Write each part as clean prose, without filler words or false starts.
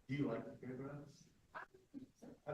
Do you like the fairgrounds? I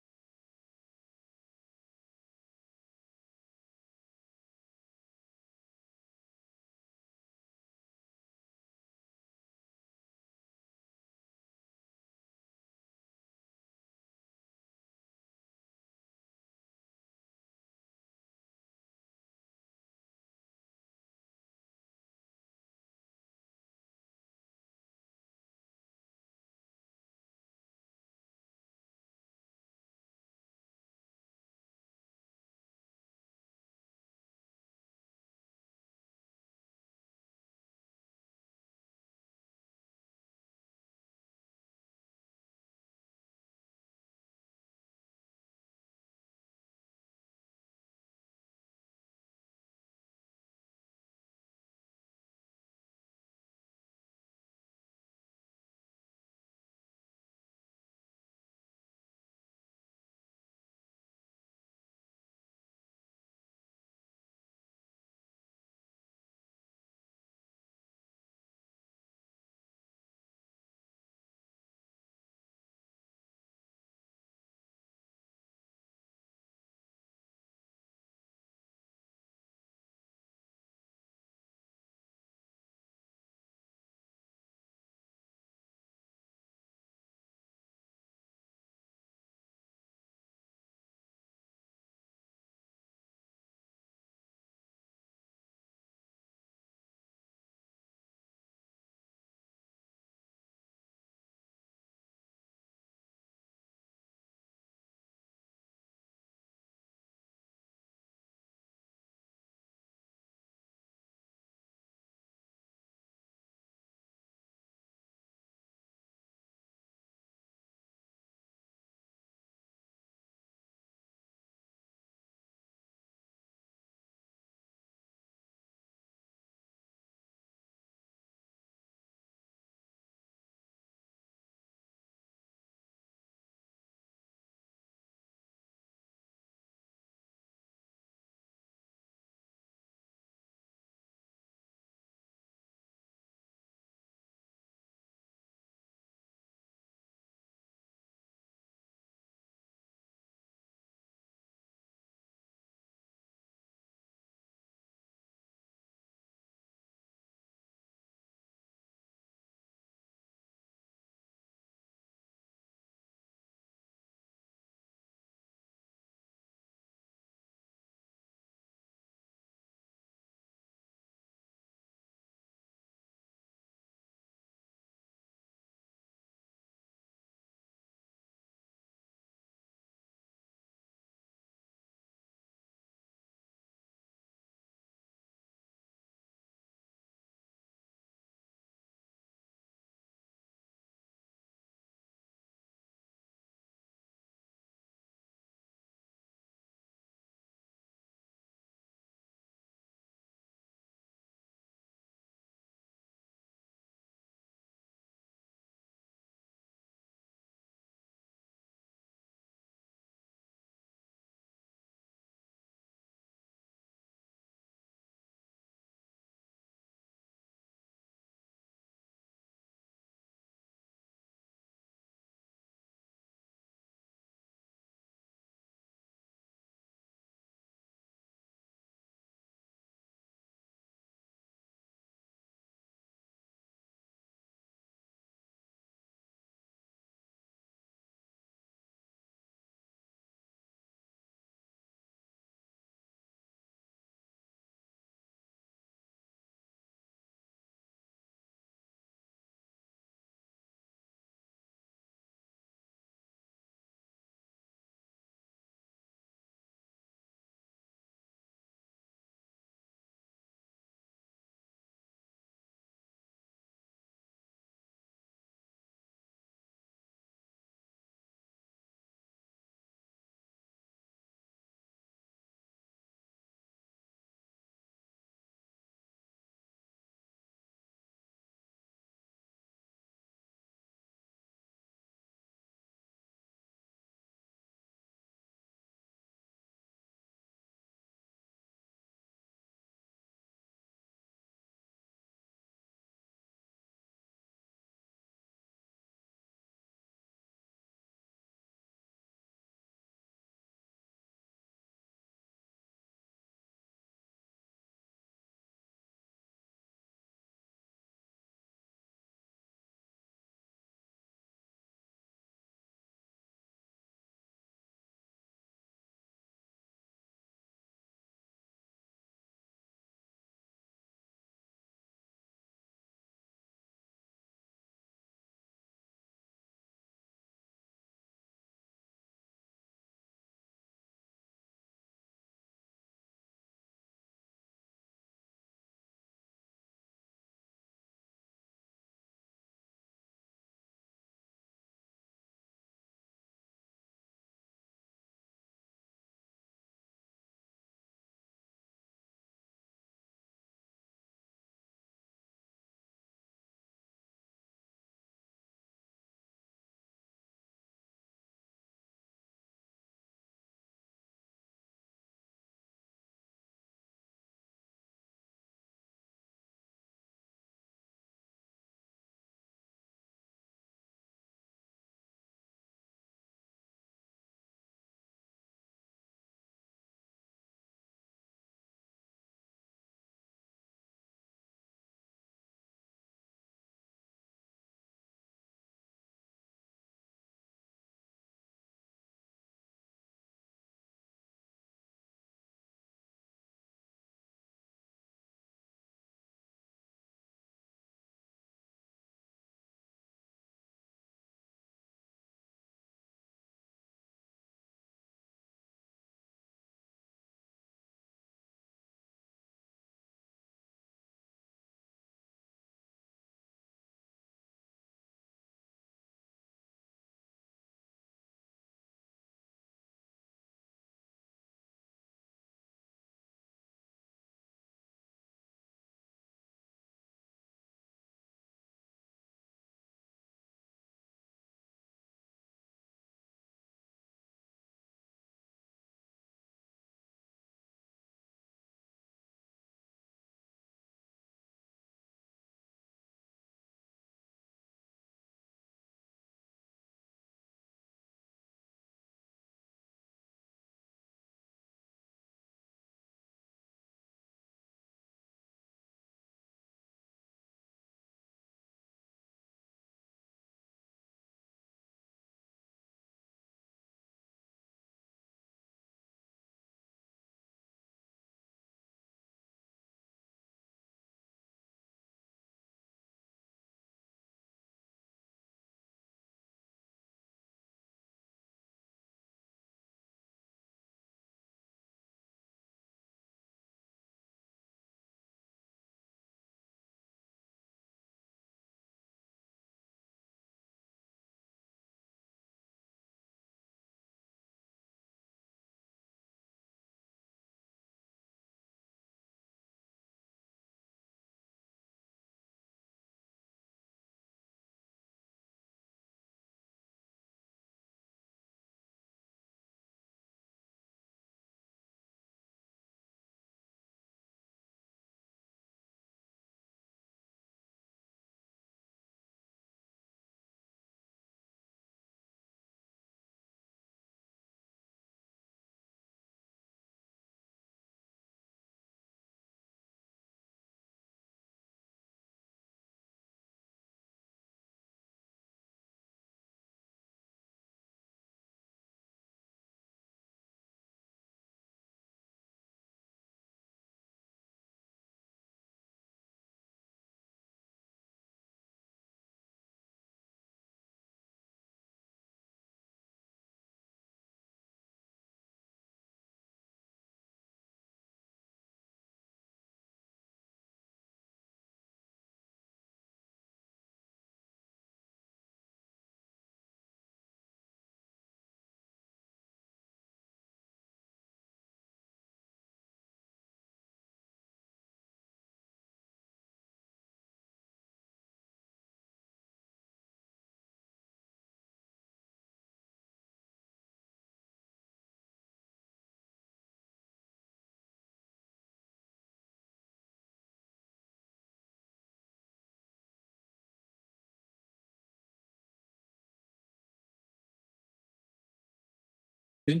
I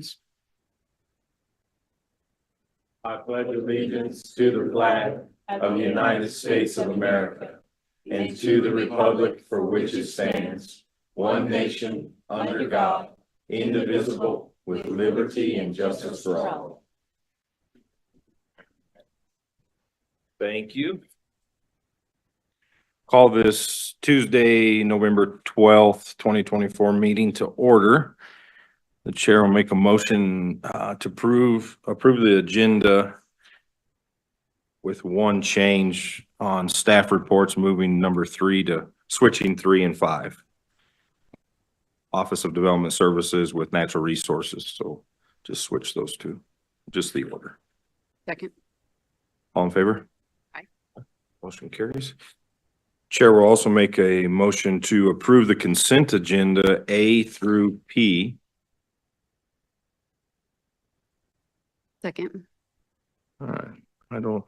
pledge allegiance to the flag of the United States of America and to the republic for which it stands, one nation, under God, indivisible, with liberty and justice for all. Thank you. Call this Tuesday, November 12th, 2024 meeting to order. The chair will make a motion to approve the agenda with one change on staff reports, moving number 3 to switching 3 and 5. Office of Development Services with Natural Resources. So just switch those two, just the order. Second. All in favor? Aye. Motion carries. Chair will also make a motion to approve the consent agenda A through P. Second. All right, I don't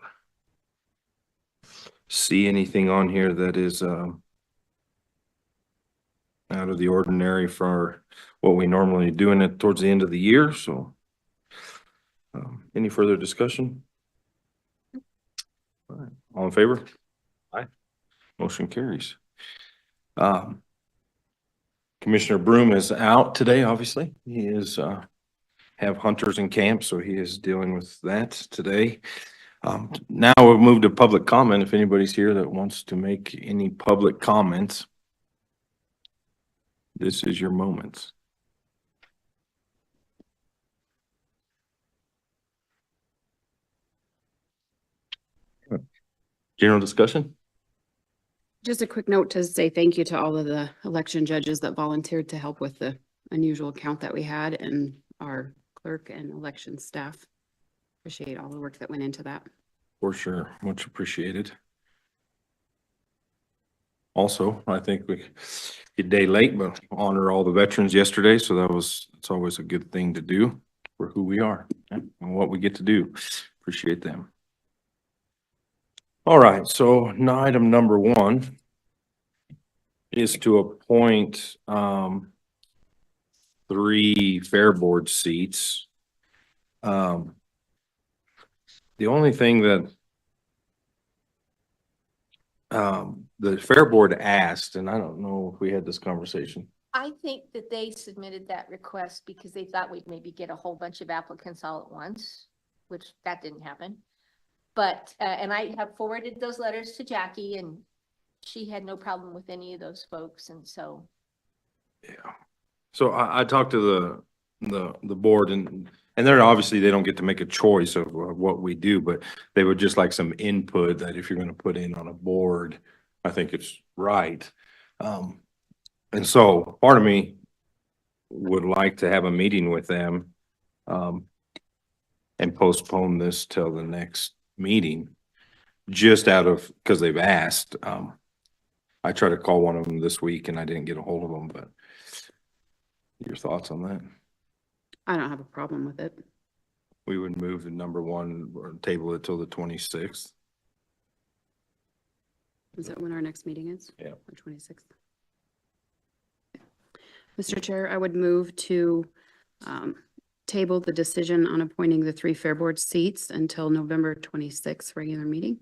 see anything on here that is out of the ordinary for what we normally do in it towards the end of the year. So any further discussion? All right, all in favor? Aye. Motion carries. Commissioner Broom is out today, obviously. He is have hunters in camp, so he is dealing with that today. Now we'll move to public comment. If anybody's here that wants to make any public comments, this is your moment. General discussion? Just a quick note to say thank you to all of the election judges that volunteered to help with the unusual count that we had, and our clerk and election staff. Appreciate all the work that went into that. For sure, much appreciated. Also, I think we a day late, but honor all the veterans yesterday. So it's always a good thing to do for who we are and what we get to do. Appreciate them. All right, so item number 1 is to appoint 3 fair board seats. The only thing that the fair board asked, and I don't know if we had this conversation. I think that they submitted that request because they thought we'd maybe get a whole bunch of applicants all at once, which that didn't happen. But, and I have forwarded those letters to Jackie, and she had no problem with any of those folks, and so. Yeah. So I talked to the board, and they're obviously, they don't get to make a choice of what we do, but they would just like some input that if you're going to put in on a board, I think it's right. And so part of me would like to have a meeting with them and postpone this till the next meeting, just out of, because they've asked. I tried to call one of them this week and I didn't get a hold of them, but your thoughts on that? I don't have a problem with it. We would move the number 1 or table it till the 26th. Is that when our next meeting is? Yeah. The 26th. Mr. Chair, I would move to table the decision on appointing the 3 fair board seats until November 26th regular meeting.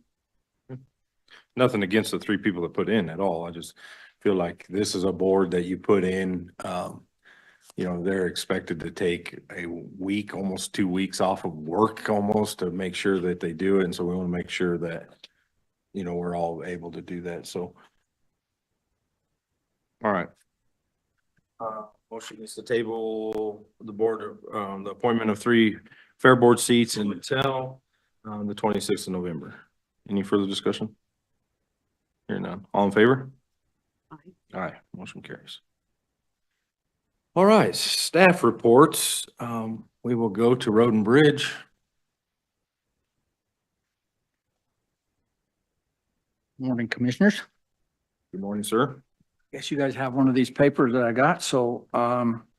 Nothing against the 3 people that put in at all. I just feel like this is a board that you put in, you know, they're expected to take a week, almost 2 weeks off of work almost to make sure that they do it. And so we want to make sure that, you know, we're all able to do that. So. All right. Motion is to table the board, the appointment of 3 fair board seats until the 26th of November. Any further discussion? Here none. All in favor? Aye. Aye. Motion carries. All right, staff reports. We will go to Road and Bridge. Morning, Commissioners. Good morning, sir. Guess you guys have one of these papers that I got. So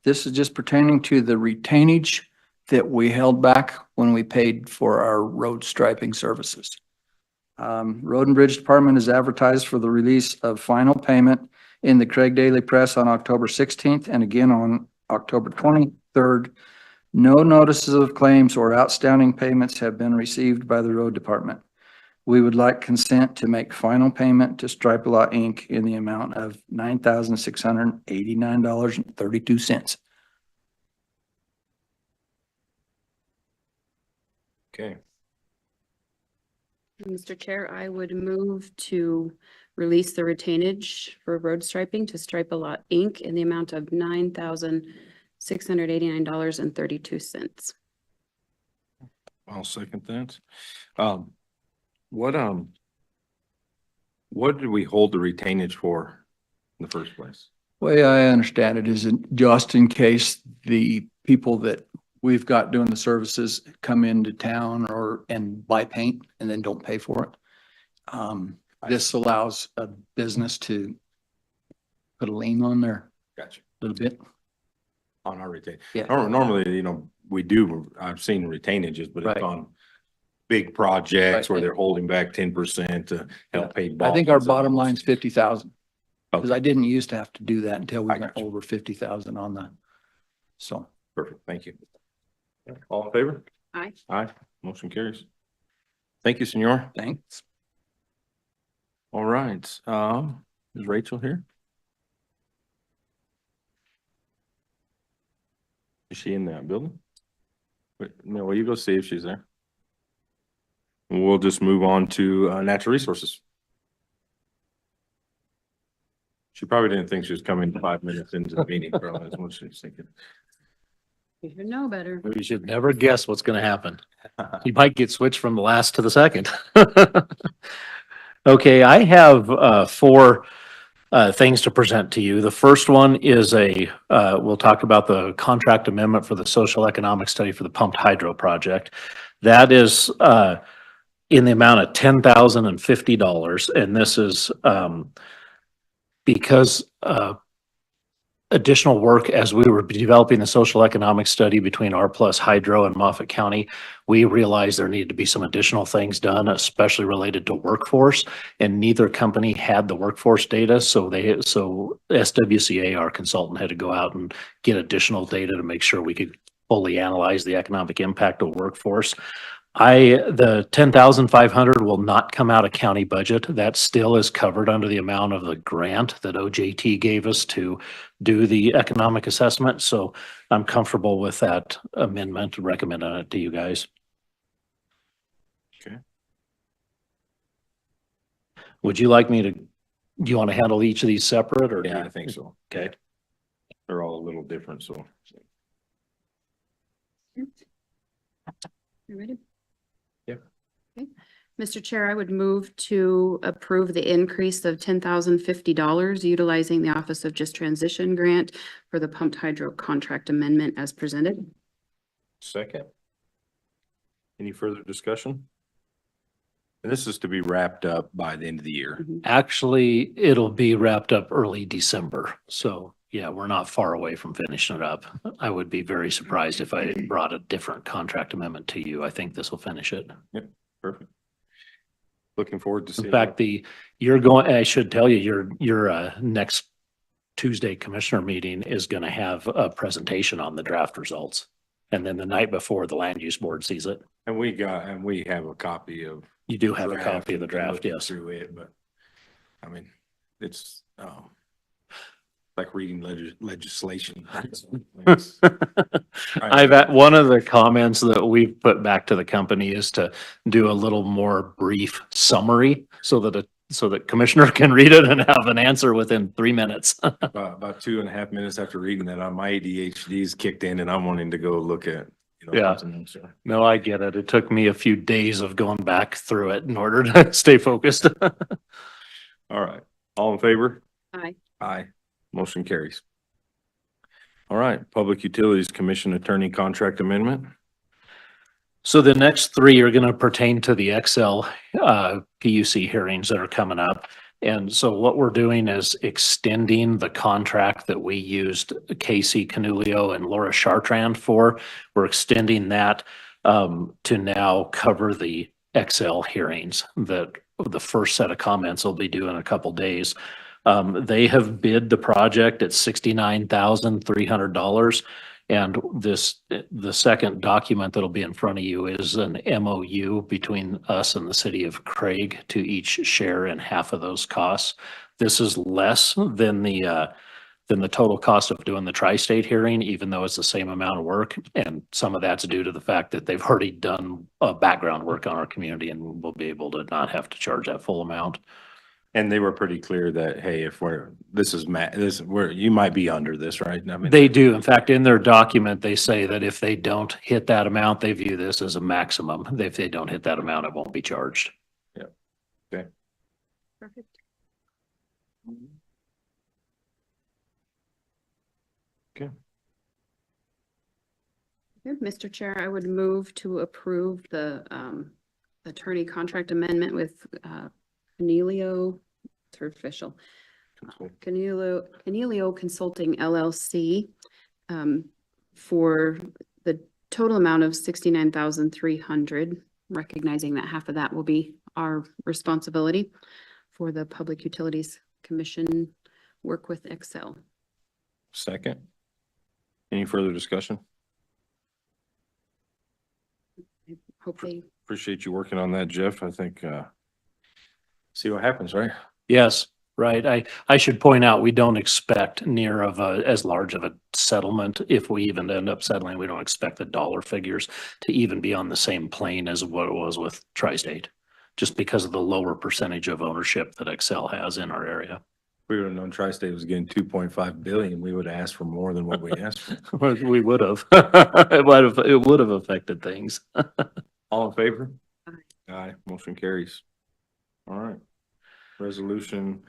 this is just pertaining to the retainage that we held back when we paid for our road striping services. Road and Bridge Department is advertised for the release of final payment in the Craig Daily Press on October 16th and again on October 23rd No notices of claims or outstanding payments have been received by the road department. We would like consent to make final payment to Stripe Lot Inc. in the amount of $9,689.32. Okay, Mr. Chair, I would move to release the retainage for road striping to Stripe a Lot Inc. in the amount of $9,689.32. I'll second that. What did we hold the retainage for in the first place? Way I understand it is just in case the people that we've got doing the services come into town and buy paint and then don't pay for it. This allows a business to put a lien on there Gotcha. a little bit. On our retain. Yeah. Normally, I've seen retainages, but Right. it's on big projects Right. where they're holding back 10% to help pay. I think our bonds and bottom those. line's 50,000. Because Okay. I didn't used to have to do that until we I went got you. over 50,000 on the, so. Perfect, thank you. All in favor? Aye. Aye, motion carries. Thank you, senor. Thanks. All right, is Rachel here? Is she in that building? Wait, no, well, you go see if she's there. We'll just move on to, natural resources. She probably didn't think she was coming 5 minutes into the meeting, probably is what she was thinking. You should know better. We should never guess what's gonna happen. You might get switched from the last to the second. Okay, I have four things to present to you. The first one is we'll talk about the contract amendment for the social economic study for the pumped hydro project. That is in the amount of $10,050, and this is because additional work as we were developing the social economic study between R Plus Hydro and Moffett County, we realized there needed to be some additional things done, especially related to workforce, and neither company had the workforce data. So SWCA, our consultant, had to go out and get additional data to make sure we could fully analyze the economic impact of workforce. The 10,500 will not come out of county budget. That still is covered under the amount of the grant that OJT gave us to do the economic assessment. So I'm comfortable with that amendment, recommending it to you guys. Okay. Would you like me to, do you want to handle each of these separate or? do Yeah, you- I think so. Okay. They're all a little different, so. You ready? Yep. Okay. Mr. Chair, I would move to approve the increase of $10,050 utilizing the Office of Just Transition Grant for the pumped hydro contract amendment as presented. Second. Any further discussion? And this is to be wrapped up by the end of the year. Actually, it'll be wrapped up early December. So yeah, we're not far away from finishing it up. I would be very surprised if I brought a different contract amendment to you. I think this will finish it. Perfect. Looking forward to seeing. In fact, I should tell you, your next Tuesday commissioner meeting is going to have a presentation on the draft results. And then the night before, the land use board sees it. And we have a copy of. You do have a copy of the and been draft, looking yes. Through it, but I mean, it's, like reading legislation. One of the comments that we've put back to the company is to do a little more brief summary so that commissioner can read it and have an answer within 3 minutes. About 2.5 minutes after reading that, my ADHD's kicked in and I'm wanting to go look at, Yeah. something else, so. No, I get it. It took me a few days of going back through it in order to stay focused. All right, all in favor? Aye. Aye, motion carries. All right, Public Utilities Commission Attorney Contract Amendment. So the next three are going to pertain to the XL PUC hearings that are coming up. And so what we're doing is extending the contract that we used Casey Canulio and Laura Chartrand for. We're extending that to now cover the XL hearings that the first set of comments will be due in a couple days. They have bid the project at $69,300. And the second document that'll be in front of you is an MOU between us and the city of Craig to each share in half of those costs. This is less than the total cost of doing the tri-state hearing, even though it's the same amount of work. And some of that's due to the fact that they've already done background work on our community and we'll be able to not have to charge that full amount. And they were pretty clear that, hey, if you might be under this, right? I mean, They do. In fact, in their document, they say that if they don't hit that amount, they view this as a maximum. If they don't hit that amount, it won't be charged. Perfect. Okay, Mr. Chair, I would move to approve the attorney contract amendment with Cornelio, it's her official, Cornelio Consulting LLC for the total amount of $69,300, recognizing that half of that will be our responsibility for the Public Utilities Commission work with Excel. Second. Any further discussion? I hope they, Appreciate you working on that, Jeff. I think, see what happens, right? Yes, right. I should point out, we don't expect near of as large of a settlement. If we even end up settling, we don't expect the dollar figures to even be on the same plane as what it was with Tri-State, just because of the lower percentage of ownership that Excel has in our area. If we would have known Tri-State was getting 2.5 billion, we would have asked for more than what we asked for. We would have. It would have affected things. All in favor? Aye. Aye, motion carries. All right. Resolution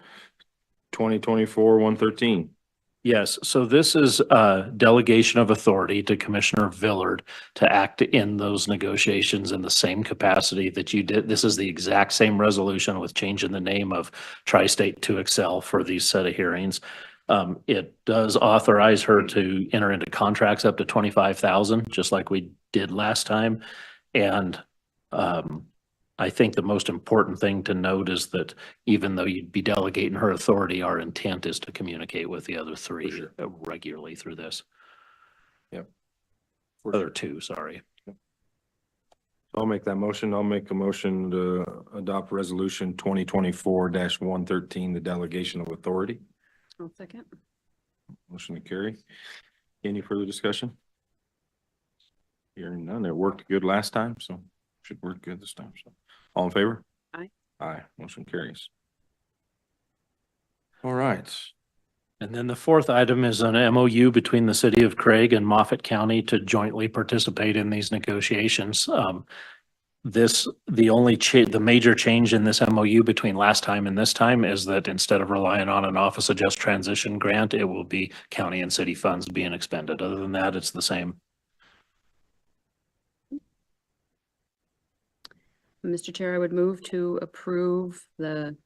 2024-113. Yes, so this is a delegation of authority to Commissioner Villard to act in those negotiations in the same capacity that you did. This is the exact same resolution with changing the name of Tri-State to Excel for these set of hearings. It does authorize her to enter into contracts up to 25,000, just like we did last time. And I think the most important thing to note is that even though you'd be delegating her authority, our intent is to communicate with the other three regularly through this. Yep. Other two, sorry. I'll make that motion. I'll make a motion to adopt resolution 2024-113, the delegation of authority. I'll second. Motion to carry. Any further discussion? Hearing none. It worked good last time, so should work good this time. So, all in favor? Aye. Aye. Motion carries. All right. And then the fourth item is an MOU between the city of Craig and Moffett County to jointly participate in these negotiations. The major change in this MOU between last time and this time is that instead of relying on an Office of Just Transition grant, it will be county and city funds being expended. Other than that, it's the same. Mr. Chair, I would move to approve the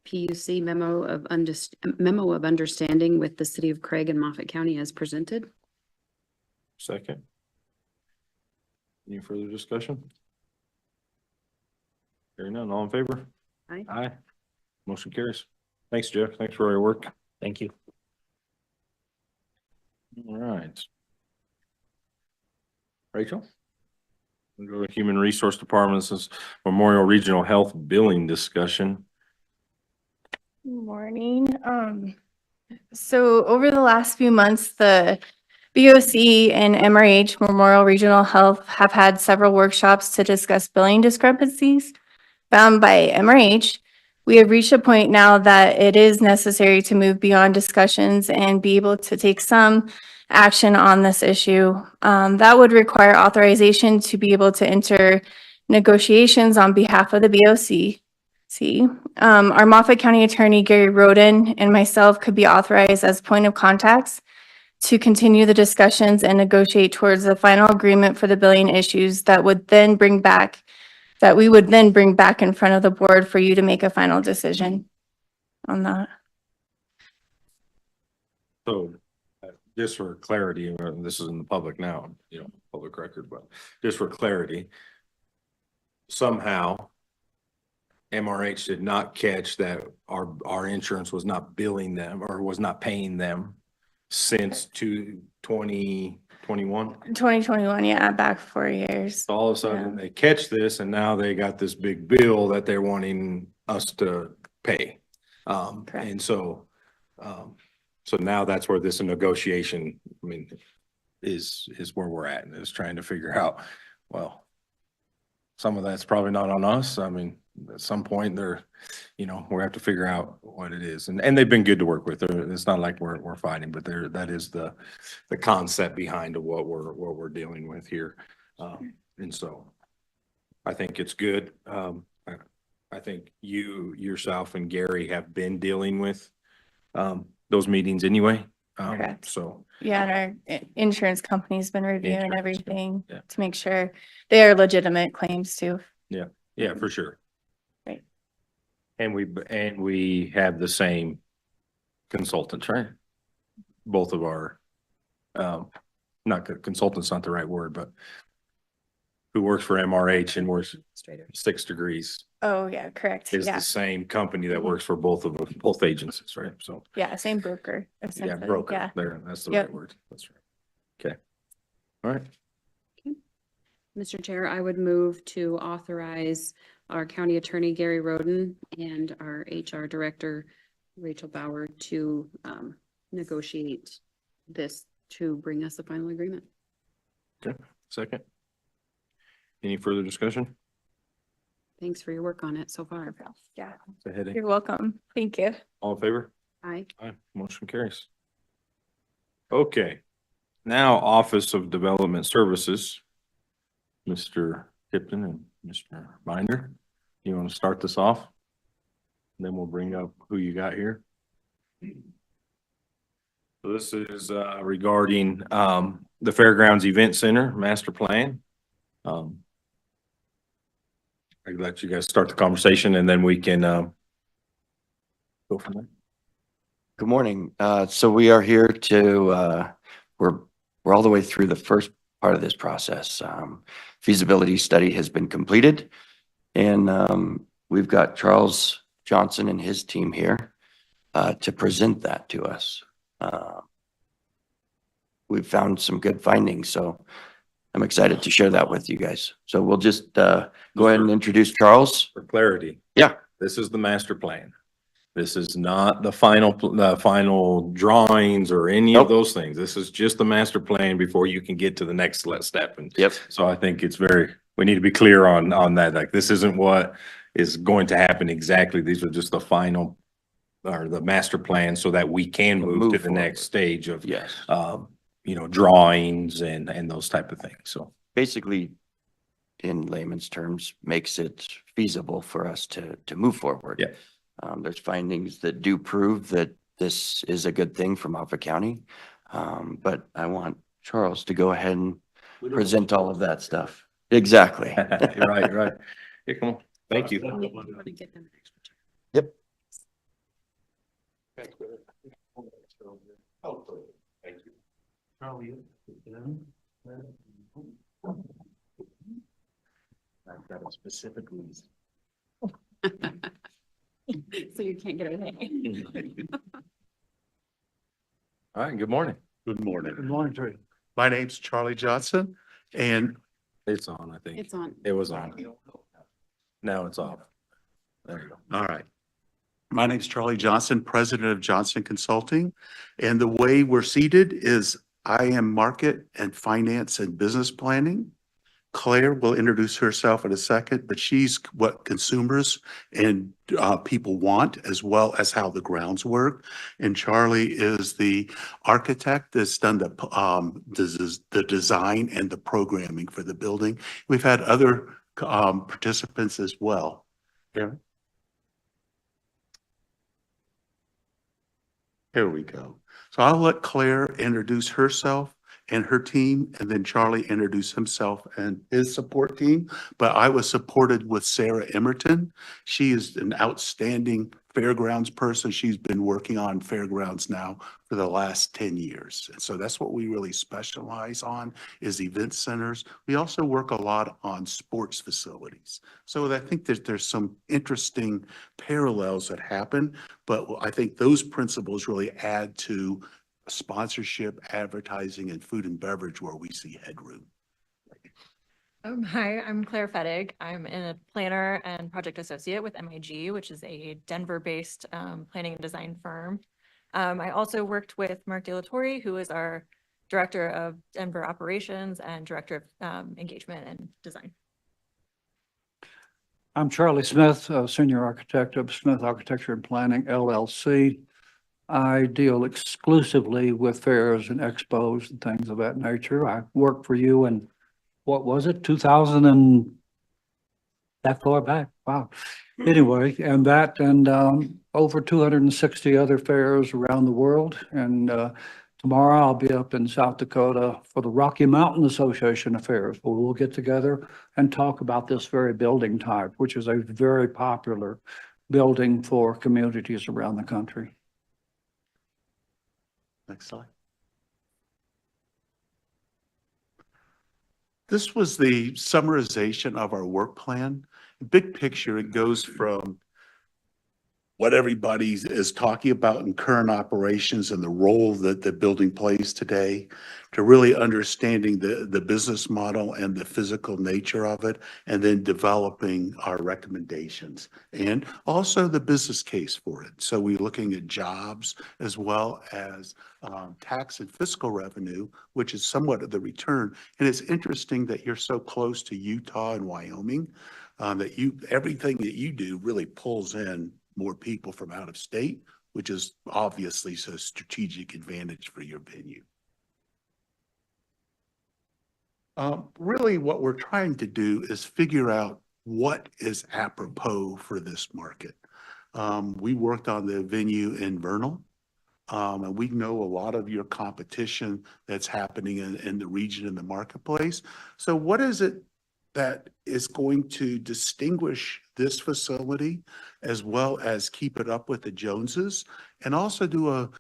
PUC memo of understanding with the city of Craig and Moffett County as presented. Second. Any further discussion? Hearing none. All in favor? Aye. Aye. Motion carries. Thanks, Jeff. Thanks for all your work. Thank you. All right. Rachel? We'll go to Human Resource Department. This is Memorial Regional Health Billing Discussion. Morning. So over the last few months, the BOC and MRH, Memorial Regional Health, have had several workshops to discuss billing discrepancies found by MRH. We have reached a point now that it is necessary to move beyond discussions and be able to take some action on this issue. That would require authorization to be able to enter negotiations on behalf of the BOC. Our Moffett County Attorney Gary Roden and myself could be authorized as point of contacts to continue the discussions and negotiate towards the final agreement for the billing issues that we would then bring back in front of the board for you to make a final decision on that. So just for clarity, this is in the public now, public record, but just for clarity, somehow MRH did not catch that our insurance was not billing them or was not paying them since 2020 21. 2021, yeah, back 4 years. So all of a sudden they catch this and now they got this big bill that they're wanting us to pay. Correct. And so, so now that's where this negotiation, I mean, is where we're at, and is trying to figure out, well, some of that's probably not on us. I mean, at some point they're, we have to figure out what it is. And they've been good to work with. It's not like we're fighting, but that is the concept behind of what we're dealing with here. And so I think it's good. I think you, yourself and Gary have been dealing with, those meetings anyway. Correct. So, Yeah, and our insurance company's been reviewing Insurance, everything yeah. to make sure they are legitimate claims too. yeah, for sure. Right. And we have the same consultants, right? Both of our, consultant's not the right word, but who works for MRH and works Straighter. 6 degrees Oh, yeah, correct. is Yeah, the same company that works for both agencies, right? So, yeah, same broker. yeah, essentially. broker, Yeah. there, that's the Yep. right word. That's right. Okay. All right. Mr. Chair, I would move to authorize our county attorney, Gary Roden, and our HR director, Rachel Bauer, to negotiate this to bring us a final agreement. Second. Any further discussion? Thanks for your work on it so far. Yeah, It's a headache. you're welcome. Thank you. All in favor? Aye. Aye, motion carries. Okay, now Office of Development Services. Mr. Tipton and Mr. Binder, you want to start this off? Then we'll bring up who you got here. So this is regarding the Fairgrounds Event Center Master Plan. I'd let you guys start the conversation and then we can go from there. Good morning. So we are here to, we're all the way through the first part of this process. Feasibility study has been completed and we've got Charles Johnson and his team here to present that to us. We've found some good findings, so I'm excited to share that with you guys. So we'll just go ahead and introduce Charles. For clarity. Yeah. This is the master plan. This is not the final drawings or any of Nope. those things. This is just the master plan before you can get to the next step. And Yep. so I think we need to be clear on that. Like, this isn't what is going to happen exactly. These are just the final or the master plan so that we can move to the next stage of, Yes. drawings and those type of things. So Basically, in layman's terms, makes it feasible for us to move forward. Yeah. There's findings that do prove that this is a good thing for Moffett County. But I want Charles to go ahead and present all of that stuff. Exactly. right. Here, come on. Thank you. Yep. Thank you. I've got a specific reason. So you can't get away. All right, good morning. Good morning. Good morning to you. My name's Charlie Johnson and It's on, I think. It's on. It was on. Now it's off. There you go. all right. My name's Charlie Johnson, President of Johnson Consulting. And the way we're seated is I am market and finance and business planning. Claire will introduce herself in a second, but she's what consumers and people want, as well as how the grounds work. And Charlie is the architect that's done the design and the programming for the building. We've had other participants as well. Here we go. So I'll let Claire introduce herself and her team, and then Charlie introduce himself and his support team. But I was supported with Sarah Emerton. She is an outstanding fairgrounds person. She's been working on fairgrounds now for the last 10 years. And so that's what we really specialize on, is event centers. We also work a lot on sports facilities. So I think that there's some interesting parallels that happen, but I think those principles really add to sponsorship, advertising, and food and beverage where we see headroom. Hi, I'm Claire Fettig. I'm a planner and project associate with MIG, which is a Denver-based planning and design firm. I also worked with Mark De La Torre, who is our Director of Denver Operations and Director of Engagement and Design. I'm Charlie Smith, Senior Architect of Smith Architecture and Planning LLC. I deal exclusively with fairs and expos and things of that nature. I worked for you in, what was it, 2000 and that far back? Wow. Anyway, and that and over 260 other fairs around the world. And tomorrow I'll be up in South Dakota for the Rocky Mountain Association Affairs, where we'll get together and talk about this very building type, which is a very popular building for communities around the country. Next slide. This was the summarization of our work plan. Big picture, it goes from what everybody is talking about in current operations and the role that the building plays today, to really understanding the business model and the physical nature of it, and then developing our recommendations and also the business case for it. So we're looking at jobs as well as tax and fiscal revenue, which is somewhat of the return. And it's interesting that you're so close to Utah and Wyoming, that everything that you do really pulls in more people from out of state, which is obviously a strategic advantage for your venue. Really what we're trying to do is figure out what is apropos for this market. We worked on the venue in Vernal, and we know a lot of your competition that's happening in the region, in the marketplace. So what is it that is going to distinguish this facility as well as keep it up with the Joneses, and also do a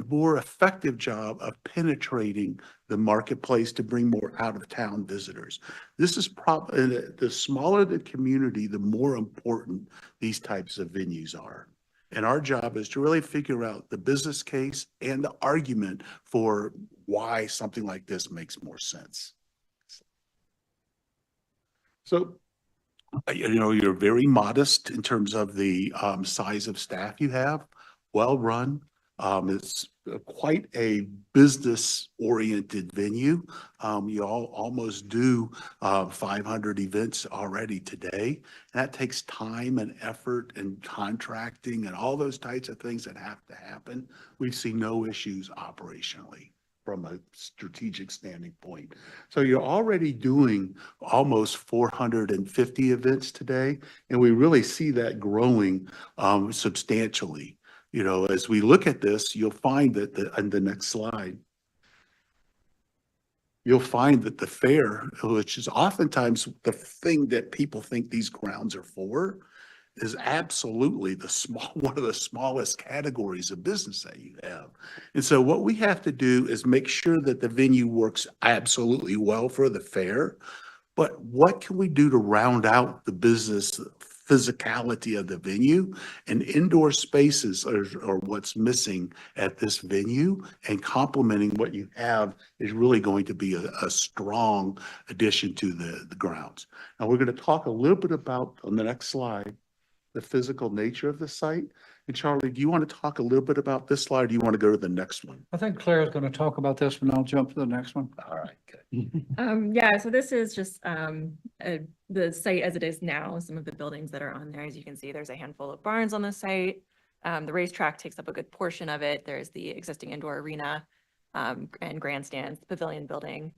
more effective job of penetrating the marketplace to bring more out-of-town visitors? This is probably, the smaller the community, the more important these types of venues are. And our job is to really figure out the business case and the argument for why something like this makes more sense. So, you're very modest in terms of the size of staff you have, well-run. It's quite a business-oriented venue. You all almost do 500 events already today. That takes time and effort and contracting and all those types of things that have to happen. We've seen no issues operationally from a strategic standing point. So you're already doing almost 450 events today, and we really see that growing substantially. As we look at this, you'll find that on the next slide, you'll find that the fair, which is oftentimes the thing that people think these grounds are for, is absolutely one of the smallest categories of business that you have. And so what we have to do is make sure that the venue works absolutely well for the fair, but what can we do to round out the business physicality of the venue? And indoor spaces are what's missing at this venue, and complementing what you have is really going to be a strong addition to the grounds. Now we're going to talk a little bit about, on the next slide, the physical nature of the site. And Charlie, do you want to talk a little bit about this slide, or do you want to go to the next one? I think Claire's going to talk about this one. I'll jump to the next one. All right, good. Yeah, so this is just the site as it is now, some of the buildings that are on there. As you can see, there's a handful of barns on the site. The racetrack takes up a good portion of it. There's the existing indoor arena and grandstands, pavilion building,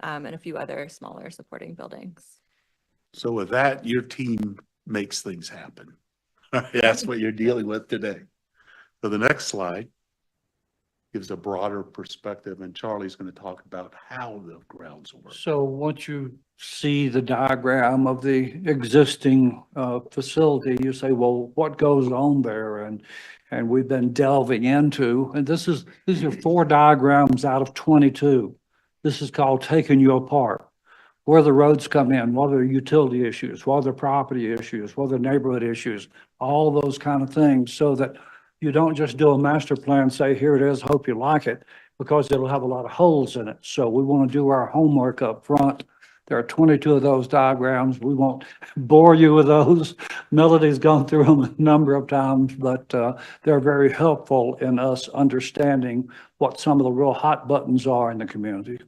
and a few other smaller supporting buildings. So with that, your team makes things happen. That's what you're dealing with today. So the next slide gives a broader perspective, and Charlie's going to talk about how the grounds work. So once you see the diagram of the existing facility, you say, well, what goes on there? And we've been delving into, and these are 4 diagrams out of 22. This is called taking you apart. Where the roads come in, what are the utility issues, what are the property issues, what are the neighborhood issues, all those kind of things, so that you don't just do a master plan, say, here it is, hope you like it. because it'll have a lot of holes in it. So we want to do our homework up front. There are 22 of those diagrams. We won't bore you with those. Melody's gone through them a number of times, but they're very helpful in us understanding what some of the real hot buttons are in the community.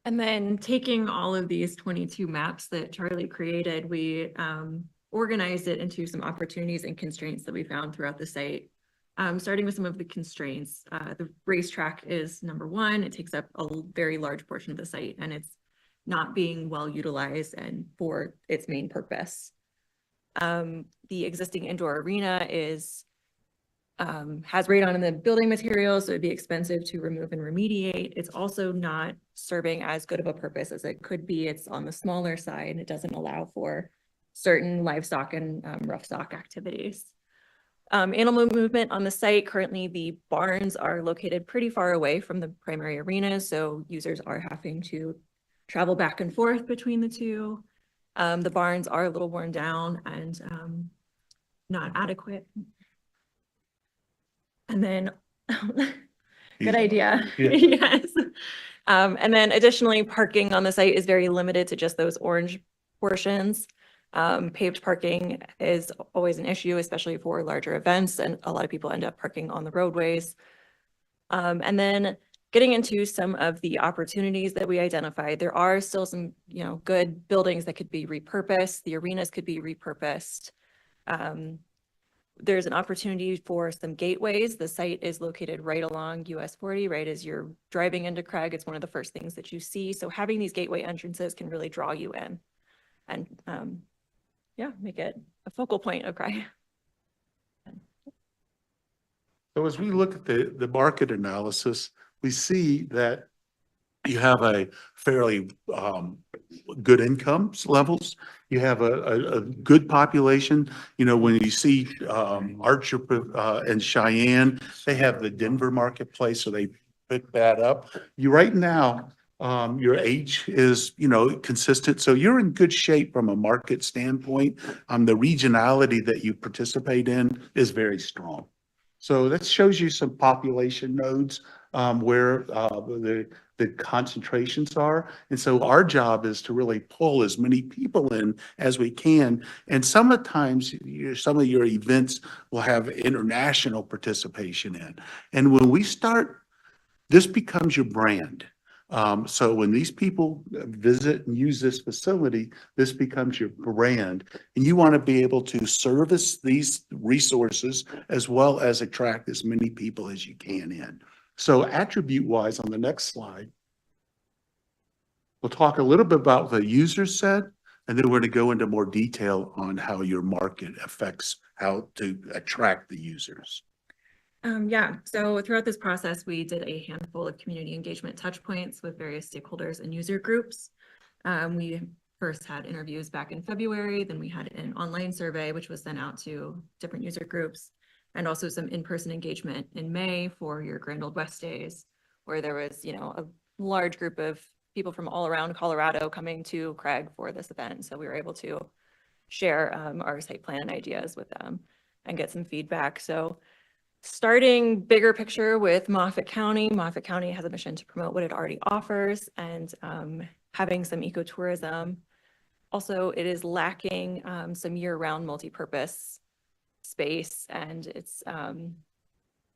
And then taking all of these 22 maps that Charlie created, we organized it into some opportunities and constraints that we found throughout the site. Starting with some of the constraints, the racetrack is number one. It takes up a very large portion of the site and it's not being well utilized and for its main purpose. The existing indoor arena is has radon in the building materials, so it'd be expensive to remove and remediate. It's also not serving as good of a purpose as it could be. It's on the smaller side and it doesn't allow for certain livestock and rough stock activities. Animal movement on the site, currently the barns are located pretty far away from the primary arenas, so users are having to travel back and forth between the two. The barns are a little worn down and not adequate. And then, good idea, Yeah. yes. And then additionally, parking on the site is very limited to just those orange portions. Paved parking is always an issue, especially for larger events, and a lot of people end up parking on the roadways. And then getting into some of the opportunities that we identified, there are still some, good buildings that could be repurposed. The arenas could be repurposed. There's an opportunity for some gateways. The site is located right along US 40, right as you're driving into Craig. It's one of the first things that you see. So having these gateway entrances can really draw you in and make it a focal point of Craig. So as we look at the market analysis, we see that you have a fairly good incomes levels. You have a good population. When you see Archer and Cheyenne, they have the Denver marketplace, so they pick that up. You right now, your age is, consistent. So you're in good shape from a market standpoint. The regionality that you participate in is very strong. So that shows you some population nodes where the concentrations are. And so our job is to really pull as many people in as we can. And sometimes some of your events will have international participation in. And when we start, this becomes your brand. So when these people visit and use this facility, this becomes your brand, and you want to be able to service these resources as well as attract as many people as you can in. So attribute wise, on the next slide, we'll talk a little bit about the user set, and then we're going to go into more detail on how your market affects how to attract the users. So throughout this process, we did a handful of community engagement touch points with various stakeholders and user groups. We first had interviews back in February, then we had an online survey, which was sent out to different user groups, and also some in-person engagement in May for your Grand Old West Days, where there was, a large group of people from all around Colorado coming to Craig for this event. So we were able to share our site plan ideas with them and get some feedback. So starting bigger picture with Moffat County has a mission to promote what it already offers and having some ecotourism. Also, it is lacking some year-round multi-purpose space, and it's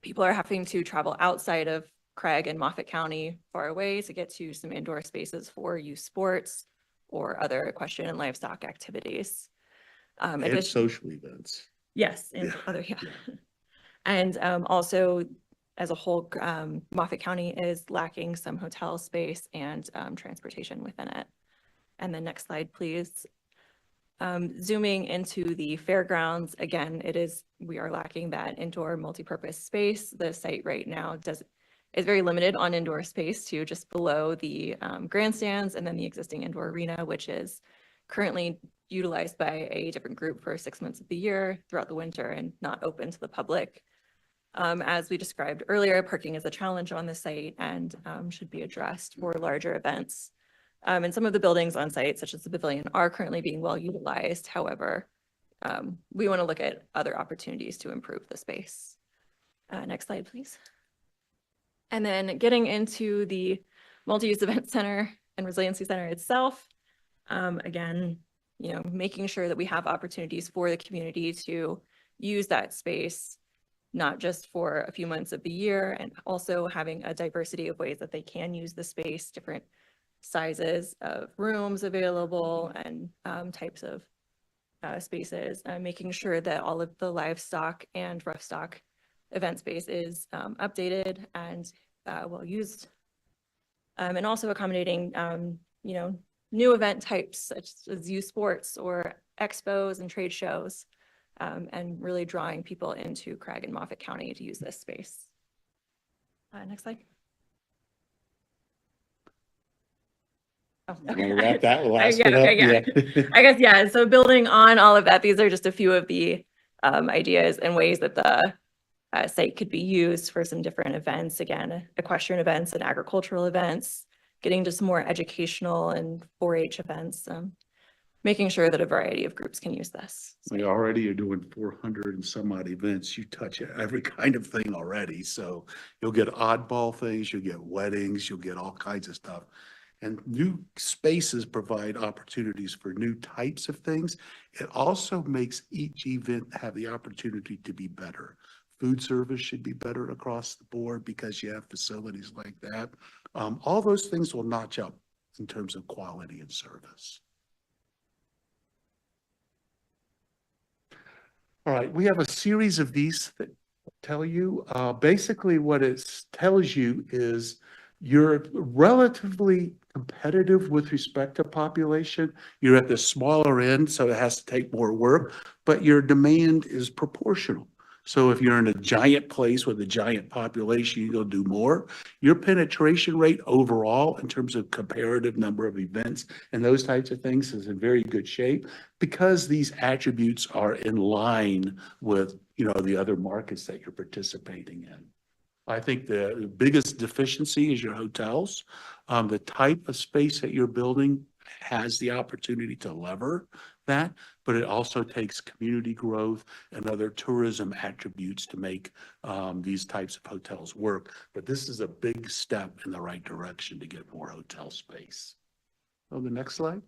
people are having to travel outside of Craig and Moffat County far away to get to some indoor spaces for youth sports or other equestrian and livestock activities. And social events. Yes, and other, And also, as a whole, Moffat County is lacking some hotel space and transportation within it. And the next slide, please. Zooming into the fairgrounds, again, we are lacking that indoor multi-purpose space. The site right now is very limited on indoor space to just below the grandstands and then the existing indoor arena, which is currently utilized by a different group for 6 months of the year throughout the winter and not open to the public. As we described earlier, parking is a challenge on the site and should be addressed for larger events. And some of the buildings on site, such as the pavilion, are currently being well utilized. However, we want to look at other opportunities to improve the space. Next slide, please. And then getting into the multi-use event center and resiliency center itself. Again, you know, making sure that we have opportunities for the community to use that space, not just for a few months of the year, and also having a diversity of ways that they can use the space, different sizes of rooms available and types of spaces, making sure that all of the livestock and rough stock event space is updated and well used. And also accommodating, you know, new event types such as youth sports or expos and trade shows, and really drawing people into Craig and Moffat County to use this space. Next slide. Oh, Wanna wrap that Yeah, last one up? okay, yeah. I guess, yeah. So building on all of that, these are just a few of the ideas and ways that the site could be used for some different events. Again, equestrian events and agricultural events, getting to some more educational and 4-H events, making sure that a variety of groups can use this. We already are doing 400 and some odd events. You touch every kind of thing already. So you'll get oddball things, you'll get weddings, you'll get all kinds of stuff. And new spaces provide opportunities for new types of things. It also makes each event have the opportunity to be better. Food service should be better across the board because you have facilities like that. All those things will notch up in terms of quality and service. All right, we have a series of these that tell you, basically what it tells you is you're relatively competitive with respect to population. You're at the smaller end, so it has to take more work, but your demand is proportional. So if you're in a giant place with a giant population, you'll do more. Your penetration rate overall in terms of comparative number of events and those types of things is in very good shape because these attributes are in line with, you know, the other markets that you're participating in. I think the biggest deficiency is your hotels. The type of space that you're building has the opportunity to lever that, but it also takes community growth and other tourism attributes to make these types of hotels work. But this is a big step in the right direction to get more hotel space. Oh, the next slide.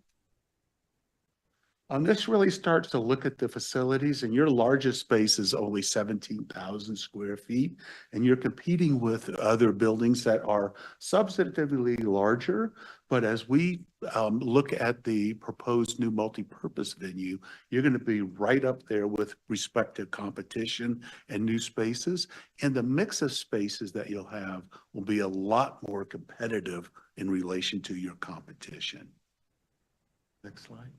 This really starts to look at the facilities, and your largest space is only 17,000 square feet, and you're competing with other buildings that are substantively larger. But as we look at the proposed new multipurpose venue, you're going to be right up there with respect to competition and new spaces. And the mix of spaces that you'll have will be a lot more competitive in relation to your competition. Next slide.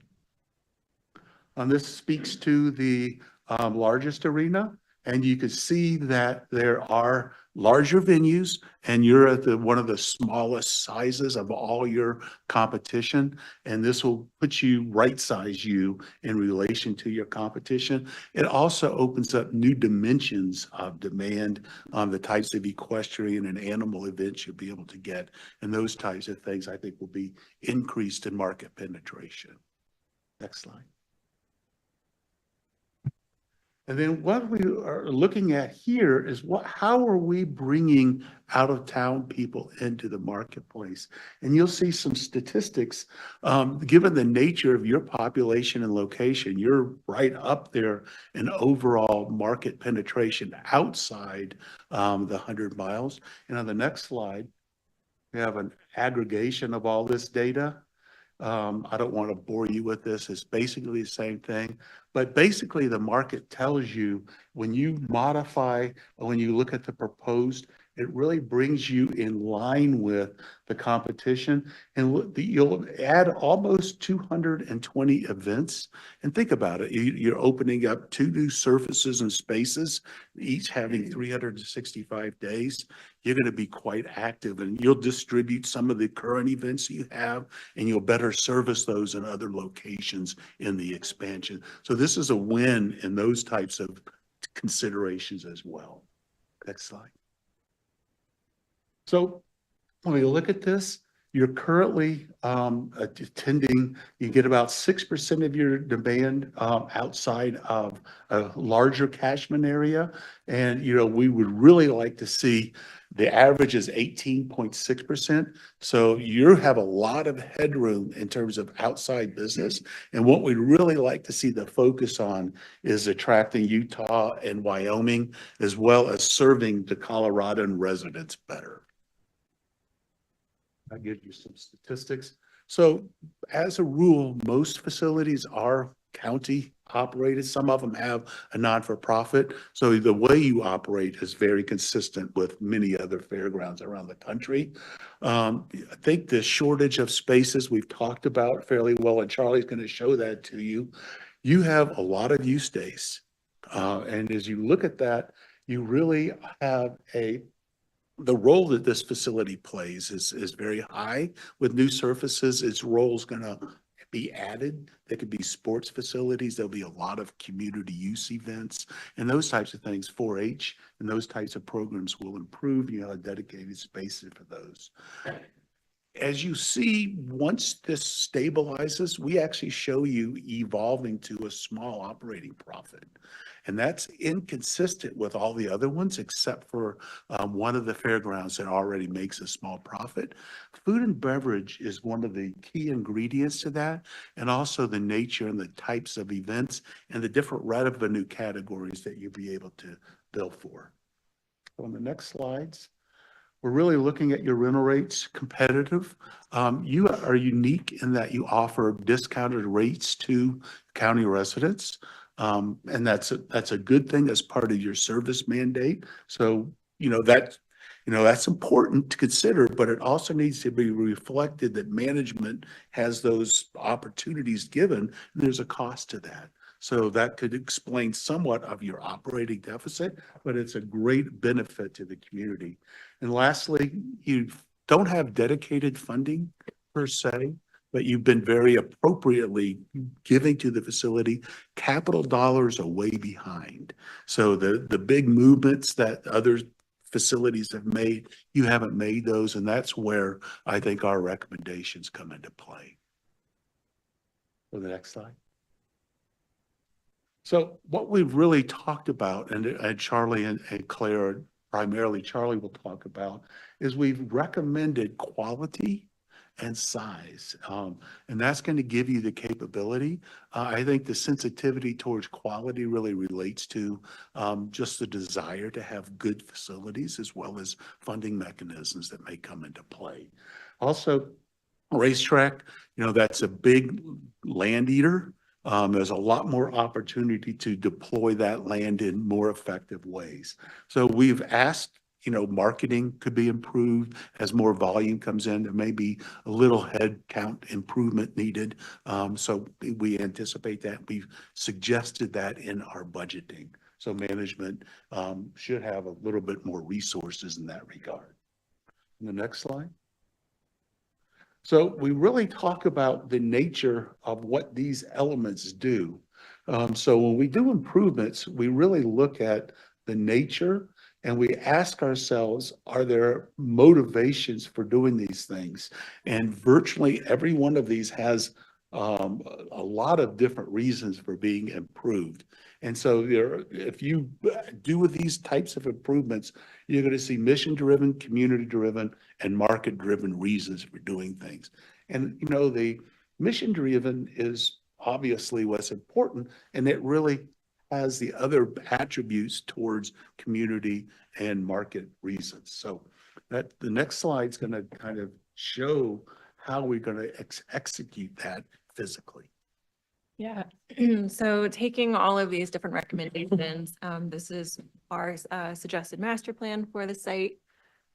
This speaks to the largest arena, and you can see that there are larger venues, and you're at one of the smallest sizes of all your competition, and this will put you right size you in relation to your competition. It also opens up new dimensions of demand on the types of equestrian and animal events you'll be able to get, and those types of things I think will be increased in market penetration. Next slide. And then what we are looking at here is how are we bringing out of town people into the marketplace? And you'll see some statistics, given the nature of your population and location, you're right up there in overall market penetration outside the 100 miles. And on the next slide, we have an aggregation of all this data. I don't want to bore you with this. It's basically the same thing. But basically, the market tells you when you modify, when you look at the proposed, it really brings you in line with the competition. And you'll add almost 220 events. And think about it. You're opening up 2 new surfaces and spaces, each having 365 days. You're going to be quite active, and you'll distribute some of the current events you have, and you'll better service those in other locations in the expansion. So this is a win in those types of considerations as well. Next slide. So when we look at this, You're currently attending, you get about 6% of your demand outside of a larger catchment area. And, we would really like to see the average is 18.6%. So you have a lot of headroom in terms of outside business. And what we'd really like to see the focus on is attracting Utah and Wyoming, as well as serving the Coloradan residents better. I'll give you some statistics. So as a rule, most facilities are county operated. Some of them have a non-for-profit. So the way you operate is very consistent with many other fairgrounds around the country. I think the shortage of spaces we've talked about fairly well, and Charlie's going to show that to you. You have a lot of use days. And as you look at that, you really have the role that this facility plays is very high. With new surfaces, its role is going to be added. There could be sports facilities. There'll be a lot of community use events and those types of things. 4-H and those types of programs will improve. Dedicated spaces for those. As you see, once this stabilizes, we actually show you evolving to a small operating profit. And that's inconsistent with all the other ones, except for one of the fairgrounds that already makes a small profit. Food and beverage is one of the key ingredients to that, and also the nature and the types of events and the different revenue categories that you'll be able to bill for. On the next slides, we're really looking at your rental rates, competitive. You are unique in that you offer discounted rates to county residents. And that's a good thing as part of your service mandate. So, that's important to consider, but it also needs to be reflected that management has those opportunities given, and there's a cost to that. So that could explain somewhat of your operating deficit, but it's a great benefit to the community. And lastly, you don't have dedicated funding per se, but you've been very appropriately giving to the facility. Capital dollars are way behind. So the big movements that other facilities have made, you haven't made those, and that's where I think our recommendations come into play. For the next slide. So what we've really talked about, and Charlie and Claire, primarily Charlie will talk about, is we've recommended quality and size. And that's going to give you the capability. I think the sensitivity towards quality really relates to just the desire to have good facilities as well as funding mechanisms that may come into play. Also, racetrack, that's a big land eater. There's a lot more opportunity to deploy that land in more effective ways. So we've asked, marketing could be improved as more volume comes in. There may be a little head count improvement needed. So we anticipate that. We've suggested that in our budgeting. So management should have a little bit more resources in that regard. The next slide. So we really talk about the nature of what these elements do. So when we do improvements, we really look at the nature and we ask ourselves, are there motivations for doing these things? And virtually every one of these has a lot of different reasons for being improved. And so if you do with these types of improvements, you're going to see mission-driven, community-driven, and market-driven reasons for doing things. And, the mission-driven is obviously what's important, and it really has the other attributes towards community and market reasons. So the next slide is going to kind of show how we're going to execute that physically. Yeah, so taking all of these different recommendations, this is our suggested master plan for the site.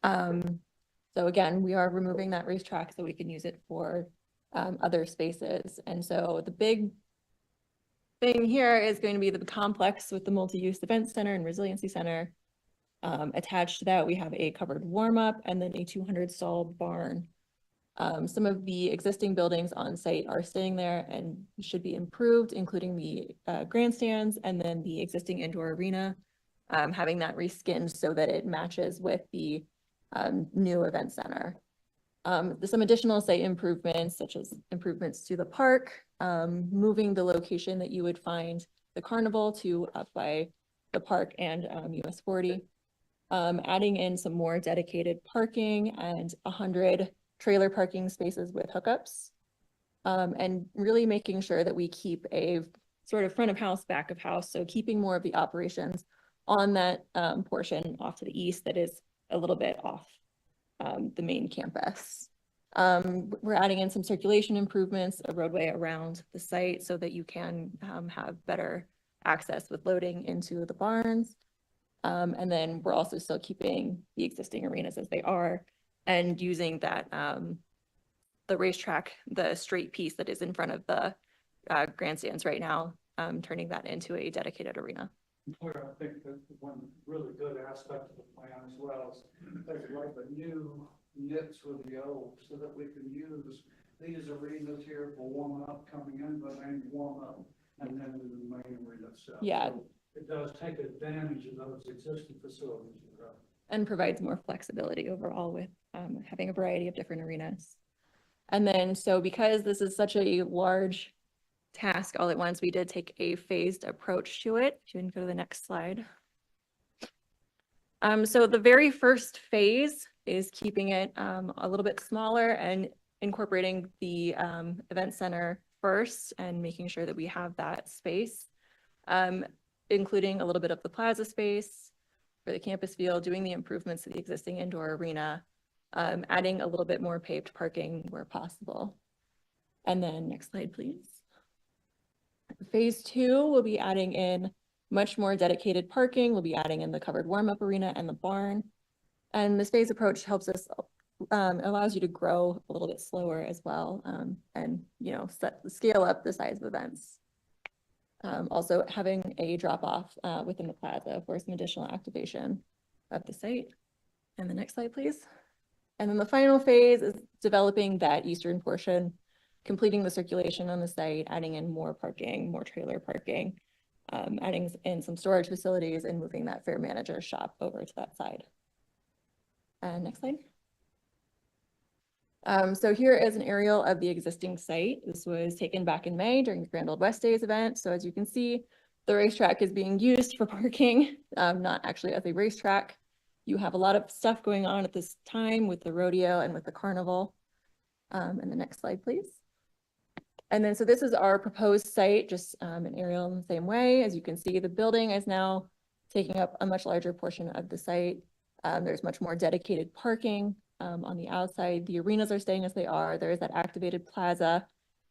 So again, we are removing that racetrack so we can use it for other spaces. And so the big thing here is going to be the complex with the multi-use event center and resiliency center. Attached to that, we have a covered warm-up and then a 200 stall barn. Some of the existing buildings on site are staying there and should be improved, including the grandstands and then the existing indoor arena, having that reskinned so that it matches with the new event center. There's some additional site improvements, such as improvements to the park, moving the location that you would find the carnival to up by the park and US 40. Adding in some more dedicated parking and 100 trailer parking spaces with hookups. And really making sure that we keep a sort of front of house, back of house. So keeping more of the operations on that portion off to the east that is a little bit off the main campus. We're adding in some circulation improvements, a roadway around the site so that you can have better access with loading into the barns. And then we're also still keeping the existing arenas as they are and using that the racetrack, the straight piece that is in front of the grandstands right now, turning that into a dedicated arena. Claire, I think that one really good aspect of the plan as well is there's like a new niche with the old so that we can use these arenas here for warm up, coming in the main warm up, and then the main arena itself. Yeah. So it does take advantage of those existing facilities. And provides more flexibility overall with having a variety of different arenas. And then, so because this is such a large task all at once, we did take a phased approach to it. If you can go to the next slide. So the very first phase is keeping it a little bit smaller and incorporating the event center first and making sure that we have that space, including a little bit of the plaza space for the campus field, doing the improvements to the existing indoor arena, adding a little bit more paved parking where possible. And then next slide, please. Phase 2 will be adding in much more dedicated parking. We'll be adding in the covered warm-up arena and the barn. And this phase approach helps us, allows you to grow a little bit slower as well, and scale up the size of events. Also having a drop-off within the plaza for some additional activation of the site. And the next slide, please. And then the final phase is developing that eastern portion, completing the circulation on the site, adding in more parking, more trailer parking, adding in some storage facilities and moving that fair manager shop over to that side. And next slide. So here is an aerial of the existing site. This was taken back in May during the Grand Old West Days event. So as you can see, the racetrack is being used for parking, not actually as a racetrack. You have a lot of stuff going on at this time with the rodeo and with the carnival. And the next slide, please. And then, so this is our proposed site, just an aerial in the same way. As you can see, the building is now taking up a much larger portion of the site. There's much more dedicated parking on the outside. The arenas are staying as they are. There is that activated plaza.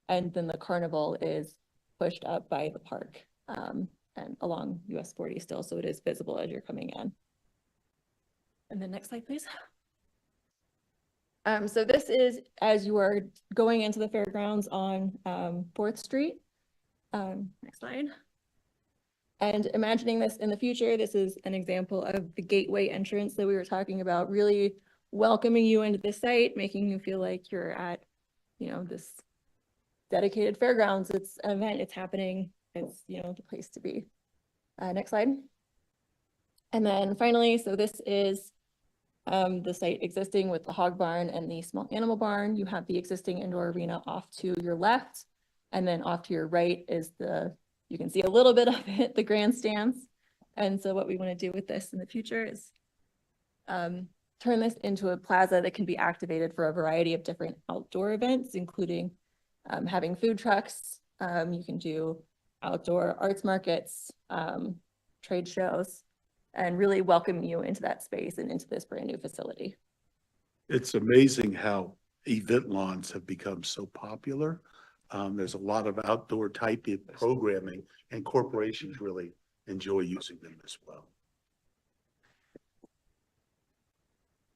And then the carnival is pushed up by the park and along US 40 still. So it is visible as you're coming in. And then next slide, please. So this is as you are going into the fairgrounds on 4th Street. Next slide. And imagining this in the future, this is an example of the gateway entrance that we were talking about, really welcoming you into the site, making you feel like you're at, this dedicated fairgrounds. It's an event, it's happening, it's, the place to be. Next slide. And then finally, so this is the site existing with the hog barn and the small animal barn. You have the existing indoor arena off to your left, and then off to your right is you can see a little bit of it, the grandstands. And so what we want to do with this in the future is turn this into a plaza that can be activated for a variety of different outdoor events, including having food trucks. You can do outdoor arts markets, trade shows, and really welcome you into that space and into this brand new facility. It's amazing how event lawns have become so popular. There's a lot of outdoor type of programming and corporations really enjoy using them as well.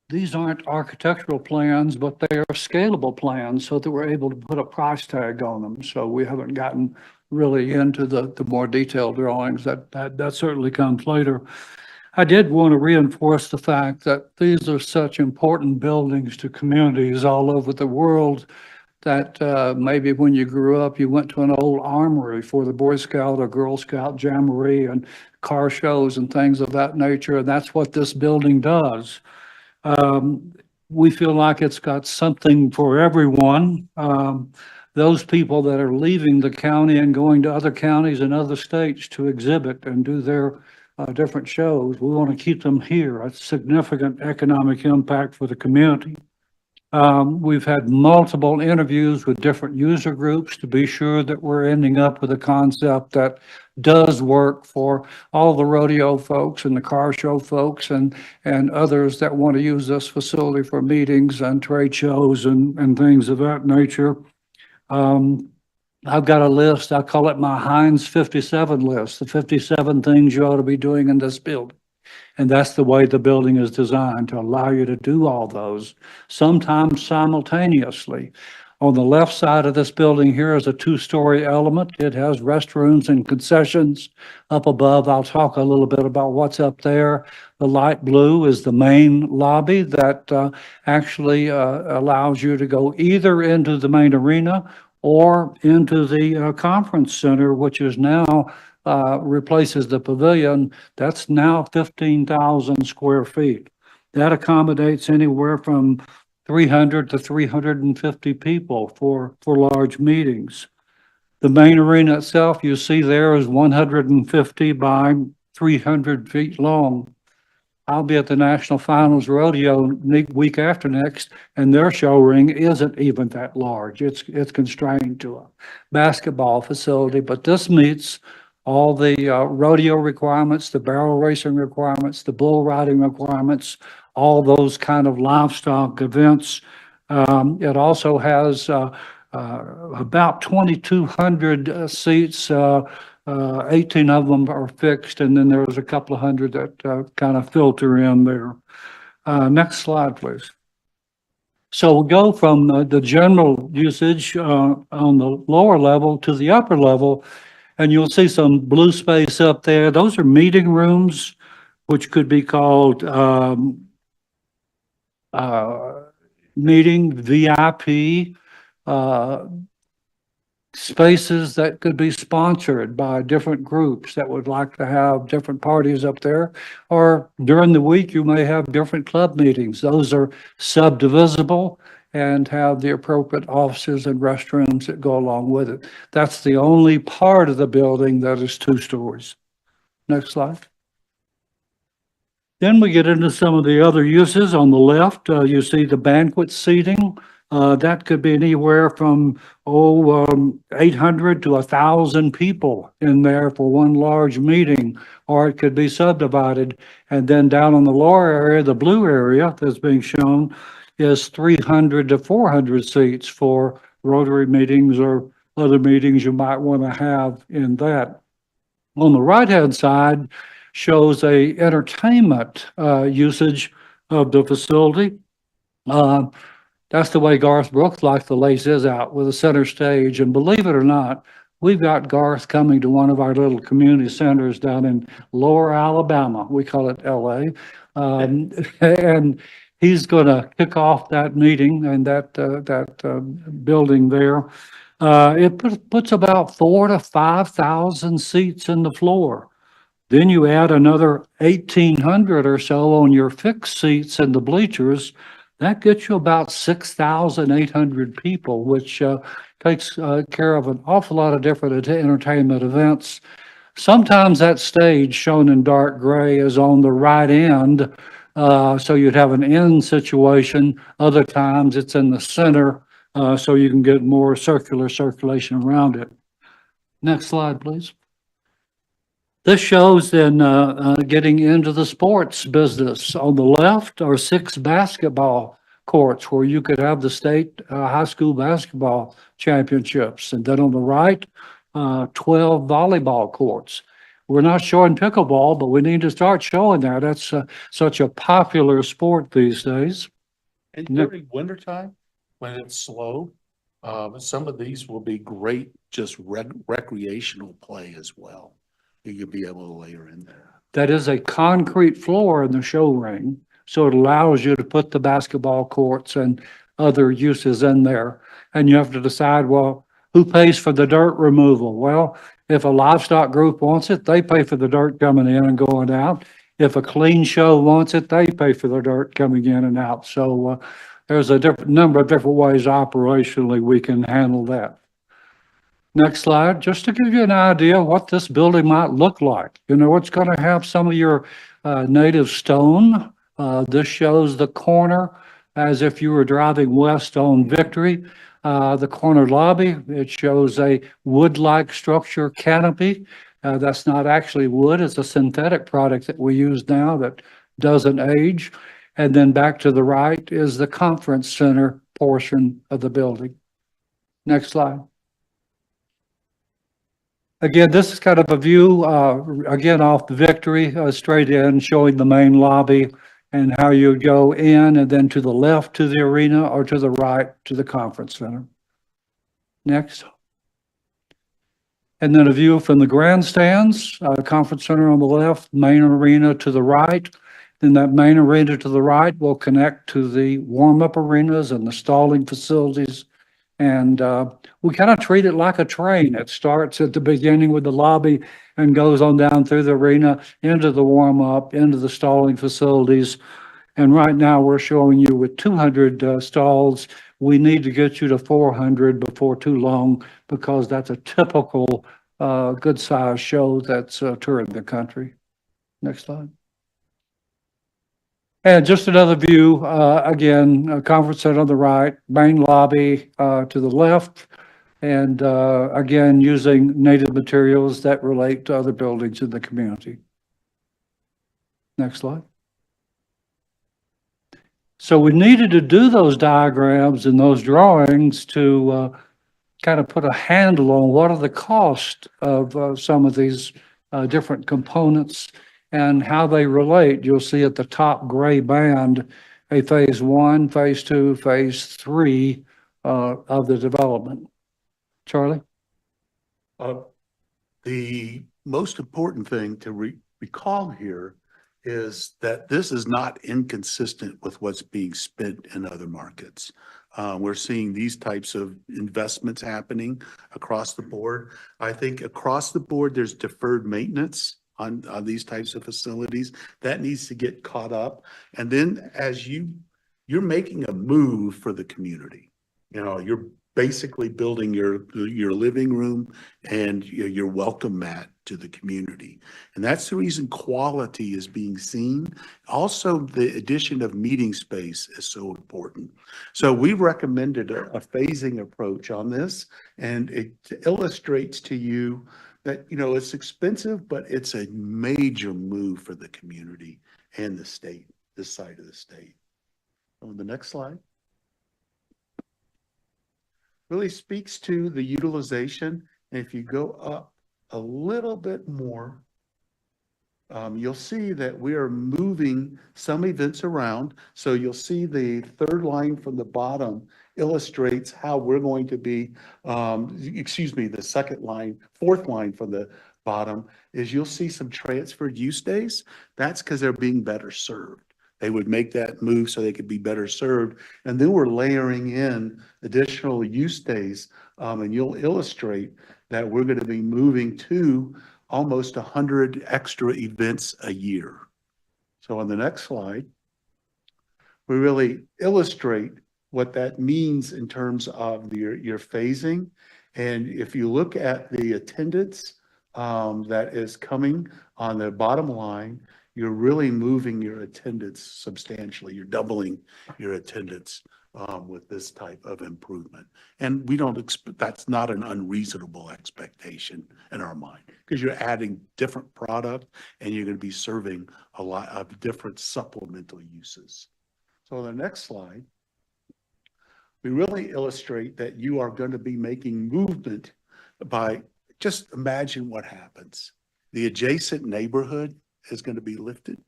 These aren't architectural plans, but they are scalable plans so that we're able to put a price tag on them. So we haven't gotten really into the more detailed drawings. That certainly comes later. I did want to reinforce the fact that these are such important buildings to communities all over the world that maybe when you grew up, you went to an old armory for the Boy Scout or Girl Scout jamboree and car shows and things of that nature. And that's what this building does. we feel like it's got something for everyone. Those people that are leaving the county and going to other counties and other states to exhibit and do their different shows, we want to keep them here. A significant economic impact for the community. We've had multiple interviews with different user groups to be sure that we're ending up with a concept that does work for all the rodeo folks and the car show folks and others that want to use this facility for meetings and trade shows and things of that nature. I've got a list, I call it my Heinz 57 list, the 57 things you ought to be doing in this building. And that's the way the building is designed, to allow you to do all those, sometimes simultaneously. On the left side of this building here is a two-story element. It has restrooms and concessions up above. I'll talk a little bit about what's up there. The light blue is the main lobby that actually allows you to go either into the main arena or into the conference center, which is now replaces the pavilion. That's now 15,000 square feet. That accommodates anywhere from 300 to 350 people for large meetings. The main arena itself, you see there, is 150 by 300 feet long. I'll be at the National Finals Rodeo week after next, and their show ring isn't even that large. It's constrained to a basketball facility, but this meets all the rodeo requirements, the barrel racing requirements, the bull riding requirements, all those kind of livestock events. It also has about 2,200 seats. 18 of them are fixed, and then there's a couple of hundred that kind of filter in there. Next slide, please. So we'll go from the general usage on the lower level to the upper level, and you'll see some blue space up there. Those are meeting rooms, which could be called meeting VIP, spaces that could be sponsored by different groups that would like to have different parties up there. Or during the week, you may have different club meetings. Those are subdivisible and have the appropriate offices and restrooms that go along with it. That's the only part of the building that is 2 stories. Next slide. Then we get into some of the other uses. On the left, you see the banquet seating. That could be anywhere from 800 to 1,000 people in there for one large meeting, or it could be subdivided. And then down on the lower area, the blue area that's being shown is 300 to 400 seats for Rotary meetings or other meetings you might want to have in that. On the right-hand side shows a entertainment usage of the facility. That's the way Garth Brooks likes to lace his out, with a center stage. And believe it or not, we've got Garth coming to one of our little community centers down in Lower Alabama. We call it LA. And he's going to kick off that meeting and that building there. It puts about 4,000 to 5,000 seats in the floor. Then you add another 1,800 or so on your fixed seats in the bleachers. That gets you about 6,800 people, which takes care of an awful lot of different entertainment events. Sometimes that stage shown in dark gray is on the right end, so you'd have an end situation. Other times it's in the center, so you can get more circulation around it. Next slide, please. This shows then getting into the sports business. On the left are 6 basketball courts where you could have the state high school basketball championships. And then on the right, 12 volleyball courts. We're not showing pickleball, but we need to start showing that. That's such a popular sport these days. And during wintertime, when it's slow, some of these will be great, just recreational play as well. You'll be able to layer in there. That is a concrete floor in the show ring, so it allows you to put the basketball courts and other uses in there. And you have to decide, well, who pays for the dirt removal? Well, if a livestock group wants it, they pay for the dirt coming in and going out. If a clean show wants it, they pay for the dirt coming in and out. So there's a different number of different ways operationally we can handle that. Next slide, just to give you an idea of what this building might look like. You know, it's going to have some of your native stone. This shows the corner as if you were driving west on Victory. The corner lobby, it shows a wood-like structure canopy. That's not actually wood, it's a synthetic product that we use now that doesn't age. And then back to the right is the conference center portion of the building. Next slide. Again, this is kind of a view, again, off the Victory, straight in, showing the main lobby and how you go in and then to the left to the arena or to the right to the conference center. Next. And then a view from the grandstands, conference center on the left, main arena to the right. Then that main arena to the right will connect to the warm-up arenas and the stalling facilities. And we kind of treat it like a train. It starts at the beginning with the lobby and goes on down through the arena, into the warm-up, into the stalling facilities. And right now we're showing you with 200 stalls. We need to get you to 400 before too long because that's a typical good-sized show that's touring the country. Next slide. And just another view, again, a conference center on the right, main lobby to the left, and again, using native materials that relate to other buildings in the community. Next slide. So we needed to do those diagrams and those drawings to kind of put a handle on what are the costs of some of these different components and how they relate. You'll see at the top gray band, a phase 1, phase 2, phase 3 of the development. Charlie? The most important thing to recall here is that this is not inconsistent with what's being spent in other markets. We're seeing these types of investments happening across the board. I think across the board, there's deferred maintenance on these types of facilities that needs to get caught up. And then as you're making a move for the community, you know, you're basically building your living room and your welcome mat to the community. And that's the reason quality is being seen. Also, the addition of meeting space is so important. So we recommended a phasing approach on this, and it illustrates to you that, you know, it's expensive, but it's a major move for the community and the state, this side of the state. On the next slide. Really speaks to the utilization. And if you go up a little bit more, you'll see that we are moving some events around. So you'll see the third line from the bottom illustrates how we're going to be, the second line, fourth line from the bottom is you'll see some transferred use days. That's because they're being better served. They would make that move so they could be better served. And then we're layering in additional use days. And you'll illustrate that we're going to be moving to almost 100 extra events a year. So on the next slide, we really illustrate what that means in terms of your phasing. And if you look at the attendance that is coming on the bottom line, you're really moving your attendance substantially. You're doubling your attendance with this type of improvement. And we don't expect, that's not an unreasonable expectation in our mind, because you're adding different product and you're going to be serving a lot of different supplemental uses. So on the next slide, we really illustrate that you are going to be making movement by, just imagine what happens. The adjacent neighborhood is going to be lifted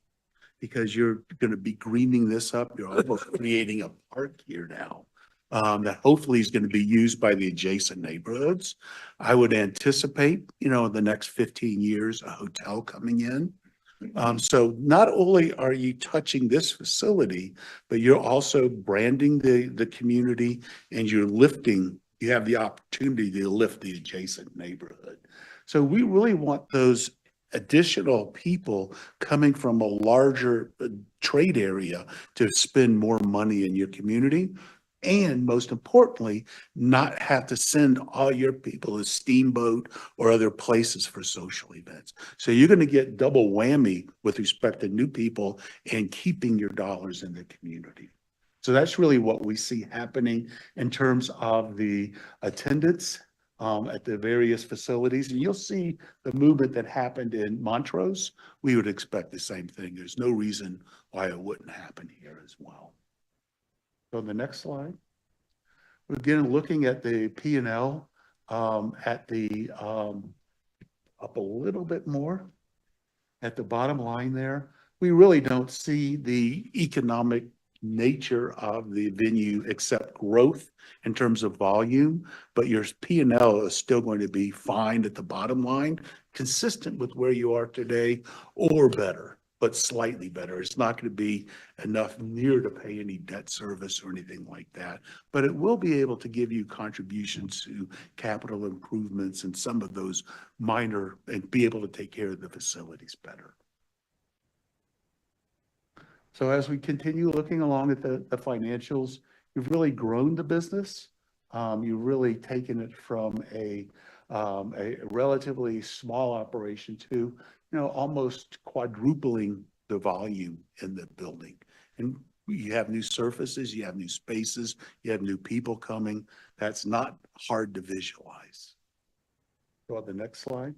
because you're going to be greening this up. You're almost creating a park here now that hopefully is going to be used by the adjacent neighborhoods. I would anticipate, you know, in the next 15 years, a hotel coming in. So not only are you touching this facility, but you're also branding the community, and you're lifting, you have the opportunity to lift the adjacent neighborhood. So we really want those additional people coming from a larger trade area to spend more money in your community. And most importantly, not have to send all your people to Steamboat or other places for social events. So you're going to get double whammy with respect to new people and keeping your dollars in the community. So that's really what we see happening in terms of the attendance at the various facilities. And you'll see the movement that happened in Montrose. We would expect the same thing. There's no reason why it wouldn't happen here as well. So the next slide. We're again looking at the P&L at the up a little bit more at the bottom line there. We really don't see the economic nature of the venue except growth in terms of volume, but your P&L is still going to be fine at the bottom line, consistent with where you are today or better, but slightly better. It's not going to be enough near to pay any debt service or anything like that, but it will be able to give you contributions to capital improvements and some of those minor, and be able to take care of the facilities better. So as we continue looking along at the financials, you've really grown the business. You've really taken it from a relatively small operation to, almost quadrupling the volume in the building. And you have new surfaces, you have new spaces, you have new people coming. That's not hard to visualize. Go on the next slide.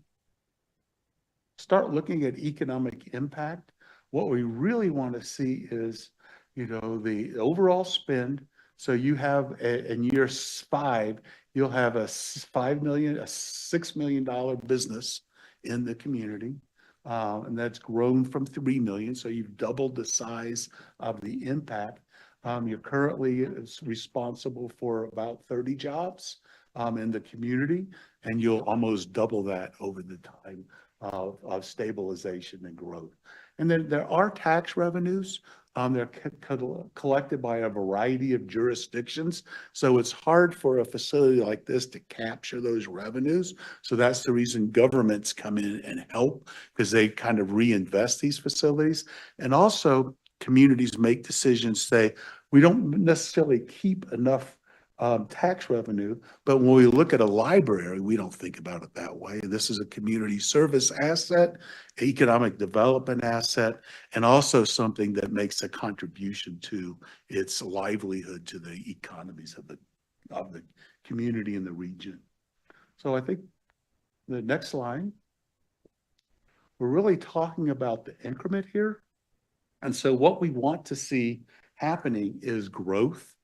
Start looking at economic impact. What we really want to see is, the overall spend. So you have in year 5, you'll have a $6 million business in the community. And that's grown from 3 million. So you've doubled the size of the impact. You're currently responsible for about 30 jobs in the community, and you'll almost double that over the time of stabilization and growth. And then there are tax revenues. They're collected by a variety of jurisdictions. So it's hard for a facility like this to capture those revenues. So that's the reason governments come in and help, because they kind of reinvest these facilities. And also communities make decisions, say, we don't necessarily keep enough tax revenue, but when we look at a library, we don't think about it that way. This is a community service asset, economic development asset, and also something that makes a contribution to its livelihood, to the economies of the community and the region. So I think the next line, we're really talking about the increment here. And so what we want to see happening is growth.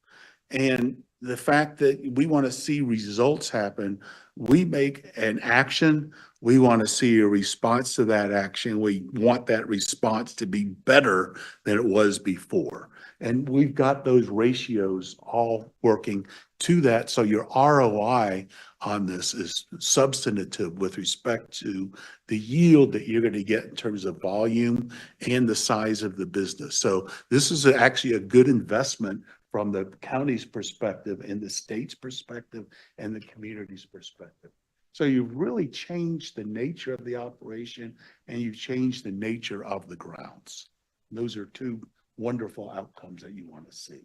And the fact that we want to see results happen, we make an action, we want to see a response to that action. We want that response to be better than it was before. And we've got those ratios all working to that. So your ROI on this is substantive with respect to the yield that you're going to get in terms of volume and the size of the business. So this is actually a good investment from the county's perspective and the state's perspective and the community's perspective. So you've really changed the nature of the operation, and you've changed the nature of the grounds. Those are two wonderful outcomes that you want to see.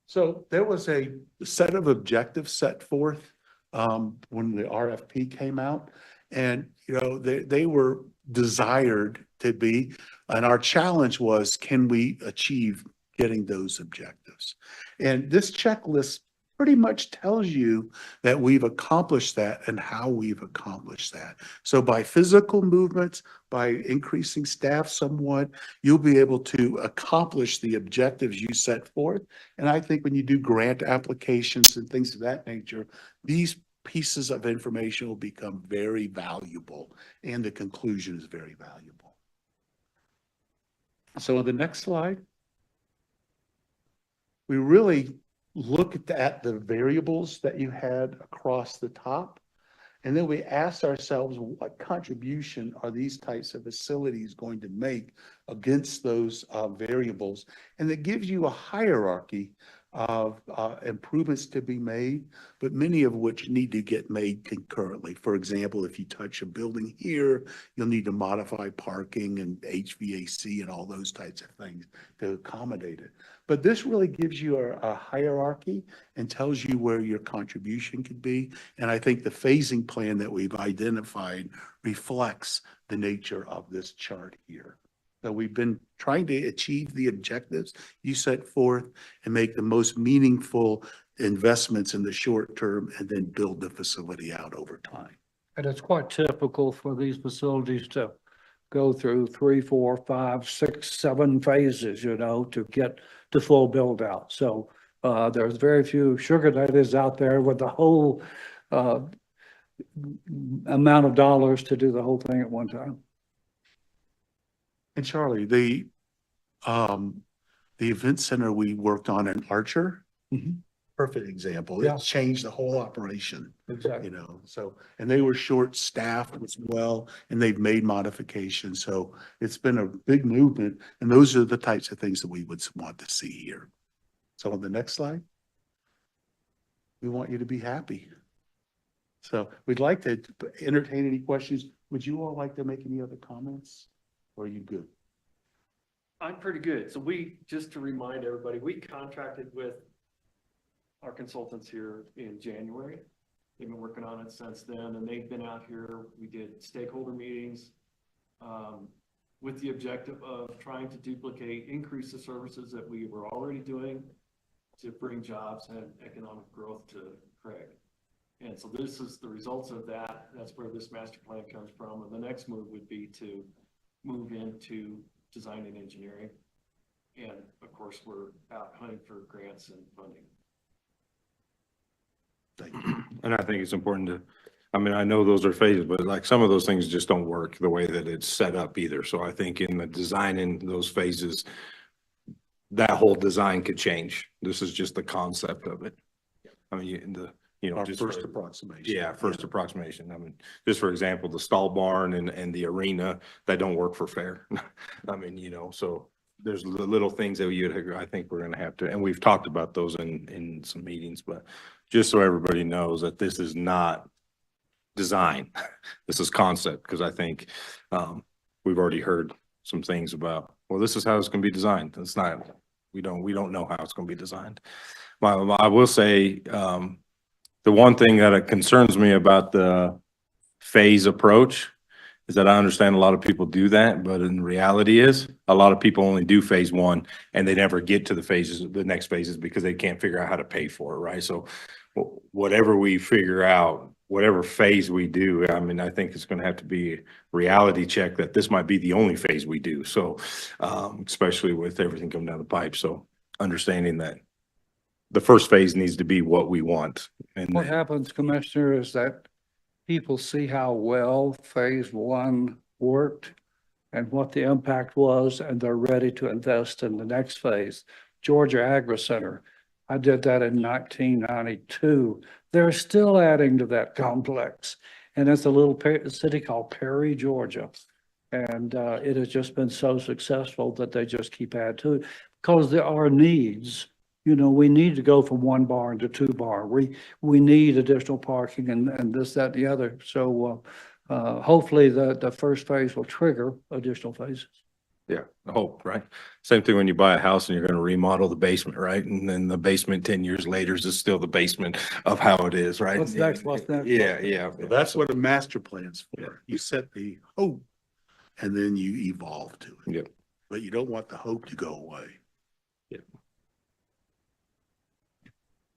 So there was a set of objectives set forth when the RFP came out, and they were desired to be, and our challenge was, can we achieve getting those objectives? And this checklist pretty much tells you that we've accomplished that and how we've accomplished that. So by physical movements, by increasing staff somewhat, you'll be able to accomplish the objectives you set forth. And I think when you do grant applications and things of that nature, these pieces of information will become very valuable, and the conclusion is very valuable. So on the next slide, we really look at the variables that you had across the top, and then we asked ourselves, what contribution are these types of facilities going to make against those variables? And it gives you a hierarchy of improvements to be made, but many of which need to get made concurrently. For example, if you touch a building here, you'll need to modify parking and HVAC and all those types of things to accommodate it. But this really gives you a hierarchy and tells you where your contribution could be. And I think the phasing plan that we've identified reflects the nature of this chart here. So we've been trying to achieve the objectives you set forth and make the most meaningful investments in the short term and then build the facility out over time. And it's quite typical for these facilities to go through 3, 4, 5, 6, 7 phases, you know, to get to full build out. So there's very few sugar daddies out there with the whole amount of dollars to do the whole thing at one time. And Charlie, the event center we worked on in Archer, perfect example. Yeah. It changed the whole operation, Exactly. you know, so, and they were short-staffed as well, and they've made modifications. So it's been a big movement, and those are the types of things that we would want to see here. So on the next slide, we want you to be happy. So we'd like to entertain any questions. Would you all like to make any other comments? Or are you good? I'm pretty good. So just to remind everybody, we contracted with our consultants here in January. They've been working on it since then, and they've been out here. We did stakeholder meetings with the objective of trying to increase the services that we were already doing to bring jobs and economic growth to Craig. And so this is the results of that. That's where this master plan comes from. And the next move would be to move into design and engineering. And of course, we're out hunting for grants and funding. Thank you. And I think it's important to, I mean, I know those are phases, but like some of those things just don't work the way that it's set up either. So I think in the design in those phases, that whole design could change. This is just the concept of it. I mean, Our just first for- approximation. Yeah, first approximation. I mean, just for example, the stall barn and the arena, that don't work for fair. I mean, so there's the little things that I think we're gonna have to, and we've talked about those in some meetings, but just so everybody knows that this is not design. This is concept, because I think we've already heard some things about, well, this is how it's gonna be designed. It's not, we don't know how it's gonna be designed. I will say, the one thing that concerns me about the phase approach is that I understand a lot of people do that, but in reality is a lot of people only do phase 1 and they never get to the next phases because they can't figure out how to pay for it, right? So whatever we figure out, whatever phase we do, I mean, I think it's going to have to be a reality check that this might be the only phase we do. So especially with everything coming down the pipe. So understanding that the first phase needs to be what we want. And What happens, Commissioner, is that people see how well phase 1 worked and what the impact was, and they're ready to invest in the next phase. Georgia Agri Center, I did that in 1992. They're still adding to that complex. And it's a little city called Perry, Georgia. And it has just been so successful that they just keep adding to it because there are needs. You know, we need to go from 1 barn to 2 barn. We need additional parking and this, that, and the other. So hopefully the first phase will trigger additional phases. yeah, I hope, right? Same thing when you buy a house and you're going to remodel the basement, right? And then the basement 10 years later is still the basement of how it is, right? What's next? What's next? Yeah, yeah. So that's what a master plan's for. You set the hope and then you evolve to it. Yep. But you don't want the hope to go away.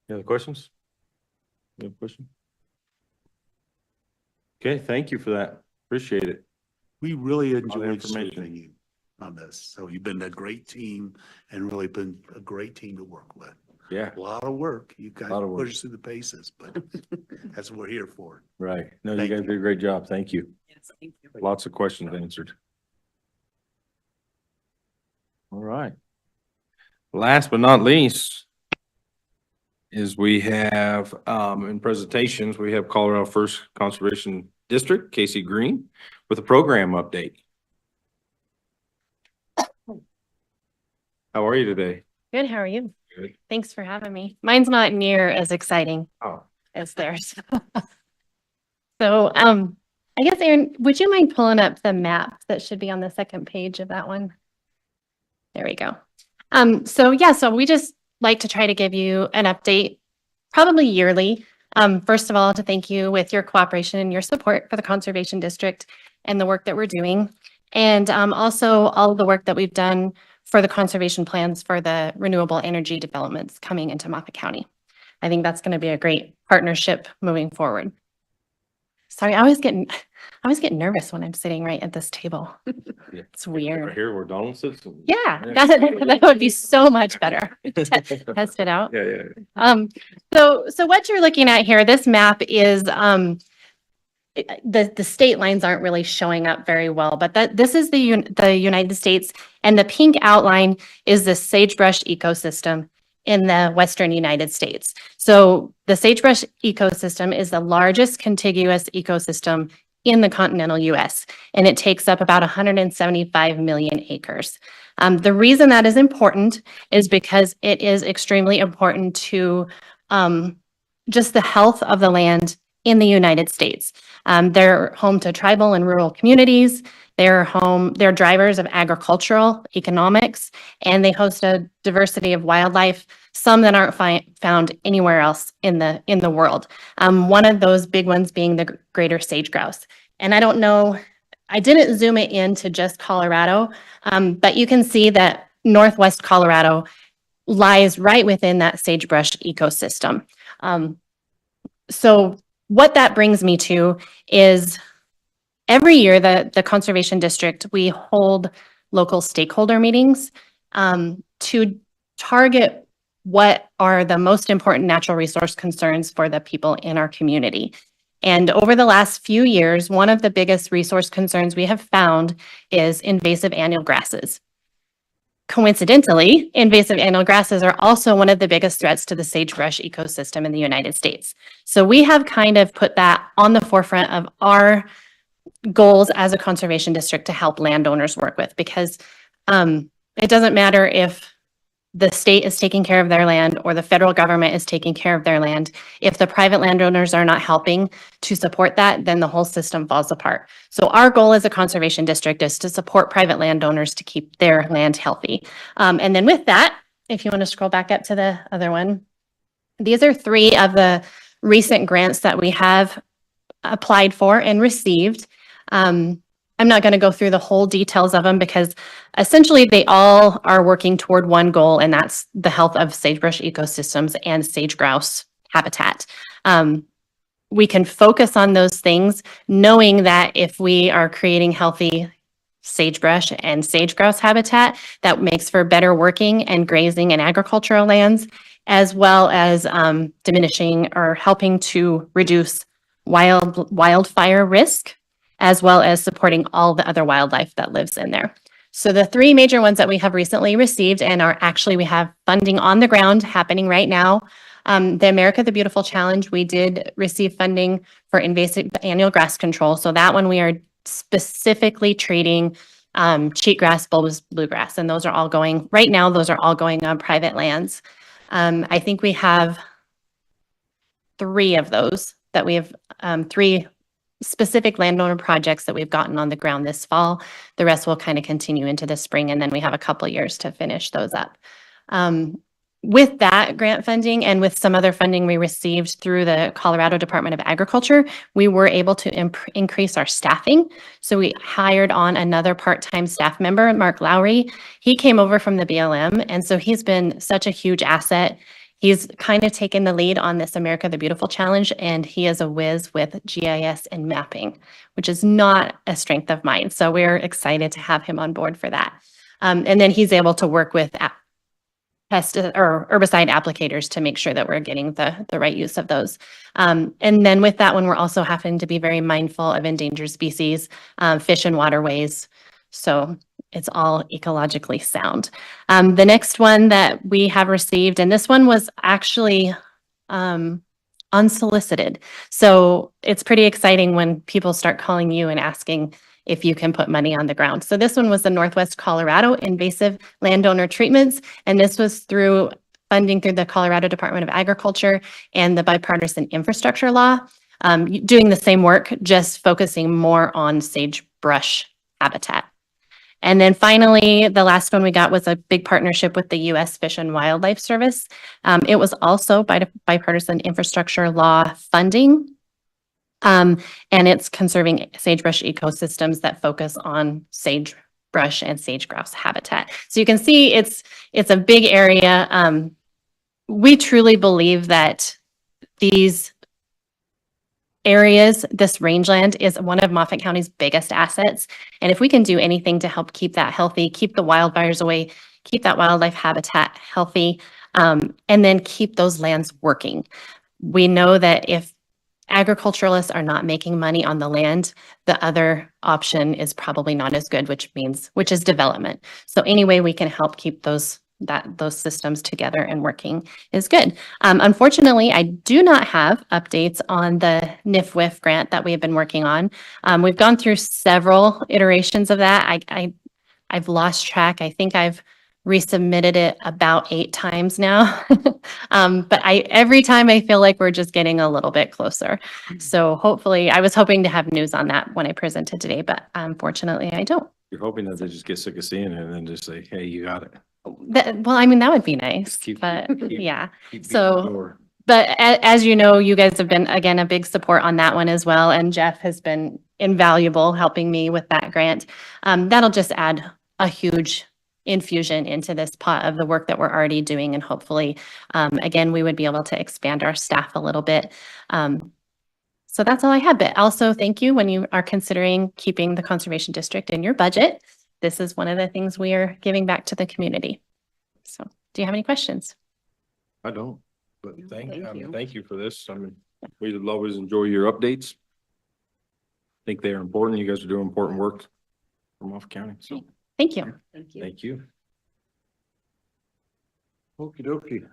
Any other questions? Any other question? Okay, thank you for that. Appreciate it. We really of enjoyed information. serving you on this. So you've been a great team and really been a great team to work with. Yeah, A lot of work. You guys Lot of work. push us through the paces, but that's what we're here for. right. No, you Thank guys you. did a great job. Thank you. Yes, thank you. Lots of questions answered. All right. Last but not least is we have, in presentations, we have Colorado First Conservation District, Casey Green, with a program update. How are you today? Good, how are you? Good. Thanks for having me. Mine's not near as exciting Oh. as theirs. So, I guess, Aaron, would you mind pulling up the map that should be on the second page of that one? There we go. So we just like to try to give you an update, probably yearly. First of all, to thank you with your cooperation and your support for the Conservation District and the work that we're doing. And also all of the work that we've done for the conservation plans for the renewable energy developments coming into Moffat County. I think that's going to be a great partnership moving forward. Sorry, I always get nervous when I'm sitting right at this table. Yeah. It's weird. Right here where Donald sits. Yeah, that would be so much better. Test it out. Yeah. So what you're looking at here, this map is, the state lines aren't really showing up very well, but this is the United States, and the pink outline is the sagebrush ecosystem in the Western United States. So the sagebrush ecosystem is the largest contiguous ecosystem in the continental US, and it takes up about 175 million acres. The reason that is important is because it is extremely important to just the health of the land in the United States. They're home to tribal and rural communities. They're drivers of agricultural economics, and they host a diversity of wildlife, some that aren't found anywhere else in the world. One of those big ones being the greater sage grouse. And I don't know, I didn't zoom it in to just Colorado, but you can see that Northwest Colorado lies right within that sagebrush ecosystem. So what that brings me to is every year the Conservation District, we hold local stakeholder meetings to target what are the most important natural resource concerns for the people in our community. And over the last few years, one of the biggest resource concerns we have found is invasive annual grasses. Coincidentally, invasive annual grasses are also one of the biggest threats to the sagebrush ecosystem in the United States. So we have kind of put that on the forefront of our goals as a conservation district to help landowners work with, because it doesn't matter if the state is taking care of their land or the federal government is taking care of their land. If the private landowners are not helping to support that, then the whole system falls apart. So our goal as a conservation district is to support private landowners to keep their land healthy. And then with that, if you want to scroll back up to the other one, these are 3 of the recent grants that we have applied for and received. I'm not going to go through the whole details of them because essentially they all are working toward one goal, and that's the health of sagebrush ecosystems and sage grouse habitat. We can focus on those things knowing that if we are creating healthy sagebrush and sage grouse habitat, that makes for better working and grazing and agricultural lands, as well as diminishing or helping to reduce wildfire risk, as well as supporting all the other wildlife that lives in there. So the 3 major ones that we have recently received and we have funding on the ground happening right now. The America the Beautiful Challenge, we did receive funding for invasive annual grass control. So that one we are specifically treating cheatgrass, bulbous bluegrass, and those are all going on private lands. I think we have 3 of those that we have 3 specific landowner projects that we've gotten on the ground this fall. The rest will kind of continue into the spring, and then we have a couple years to finish those up. With that grant funding and with some other funding we received through the Colorado Department of Agriculture, we were able to increase our staffing. So we hired on another part-time staff member, Mark Lowry. He came over from the BLM, and so he's been such a huge asset. He's kind of taken the lead on this America the Beautiful Challenge, and he is a whiz with GIS and mapping, which is not a strength of mine. So we're excited to have him on board for that. And then he's able to work with pest or herbicide applicators to make sure that we're getting the right use of those. And then with that one, we're also having to be very mindful of endangered species, fish and waterways. So it's all ecologically sound. The next one that we have received, and this one was actually unsolicited. So it's pretty exciting when people start calling you and asking if you can put money on the ground. So this one was the Northwest Colorado Invasive Landowner Treatments, and this was through funding through the Colorado Department of Agriculture and the Bipartisan Infrastructure Law, doing the same work, just focusing more on sagebrush habitat. And then finally, the last one we got was a big partnership with the U.S. Fish and Wildlife Service. It was also bipartisan infrastructure law funding. And it's conserving sagebrush ecosystems that focus on sagebrush and sage grouse habitat. So you can see it's a big area. We truly believe that these areas, this rangeland is one of Moffat County's biggest assets. And if we can do anything to help keep that healthy, keep the wildfires away, keep that wildlife habitat healthy, and then keep those lands working. We know that if agriculturalists are not making money on the land, the other option is probably not as good, which is development. So any way we can help keep those systems together and working is good. Unfortunately, I do not have updates on the NIF-WIF grant that we have been working on. We've gone through several iterations of that. I've lost track. I think I've resubmitted it about 8 times now. But every time I feel like we're just getting a little bit closer. So hopefully, I was hoping to have news on that when I presented today, but unfortunately I don't. You're hoping that they just get sick of seeing it and then just say, hey, you got it. Well, I mean, that would be nice, Keep- but keep- yeah. Keep beating So- the door. But as you know, you guys have been, again, a big support on that one as well. And Jeff has been invaluable helping me with that grant. That'll just add a huge infusion into this pot of the work that we're already doing. And hopefully, again, we would be able to expand our staff a little bit. So that's all I have. But also thank you when you are considering keeping the Conservation District in your budget. This is one of the things we are giving back to the community. So do you have any questions? I don't, but thank you. thank you for this. I mean, we always enjoy your updates. Think they're important. You guys are doing important work for Moffat County, so Thank you. Thank you. thank you. Okey dokey.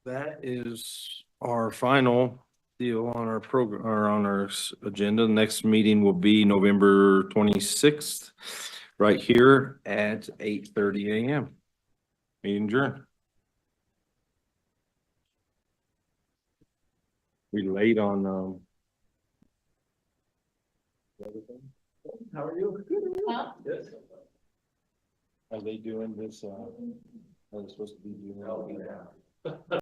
That is our final deal on our program, or on our agenda. The next meeting will be November 26th, right here at 8:30 a.m. Meeting adjourned. We late on, how are you? Yes. Are they doing this, are they supposed to be doing?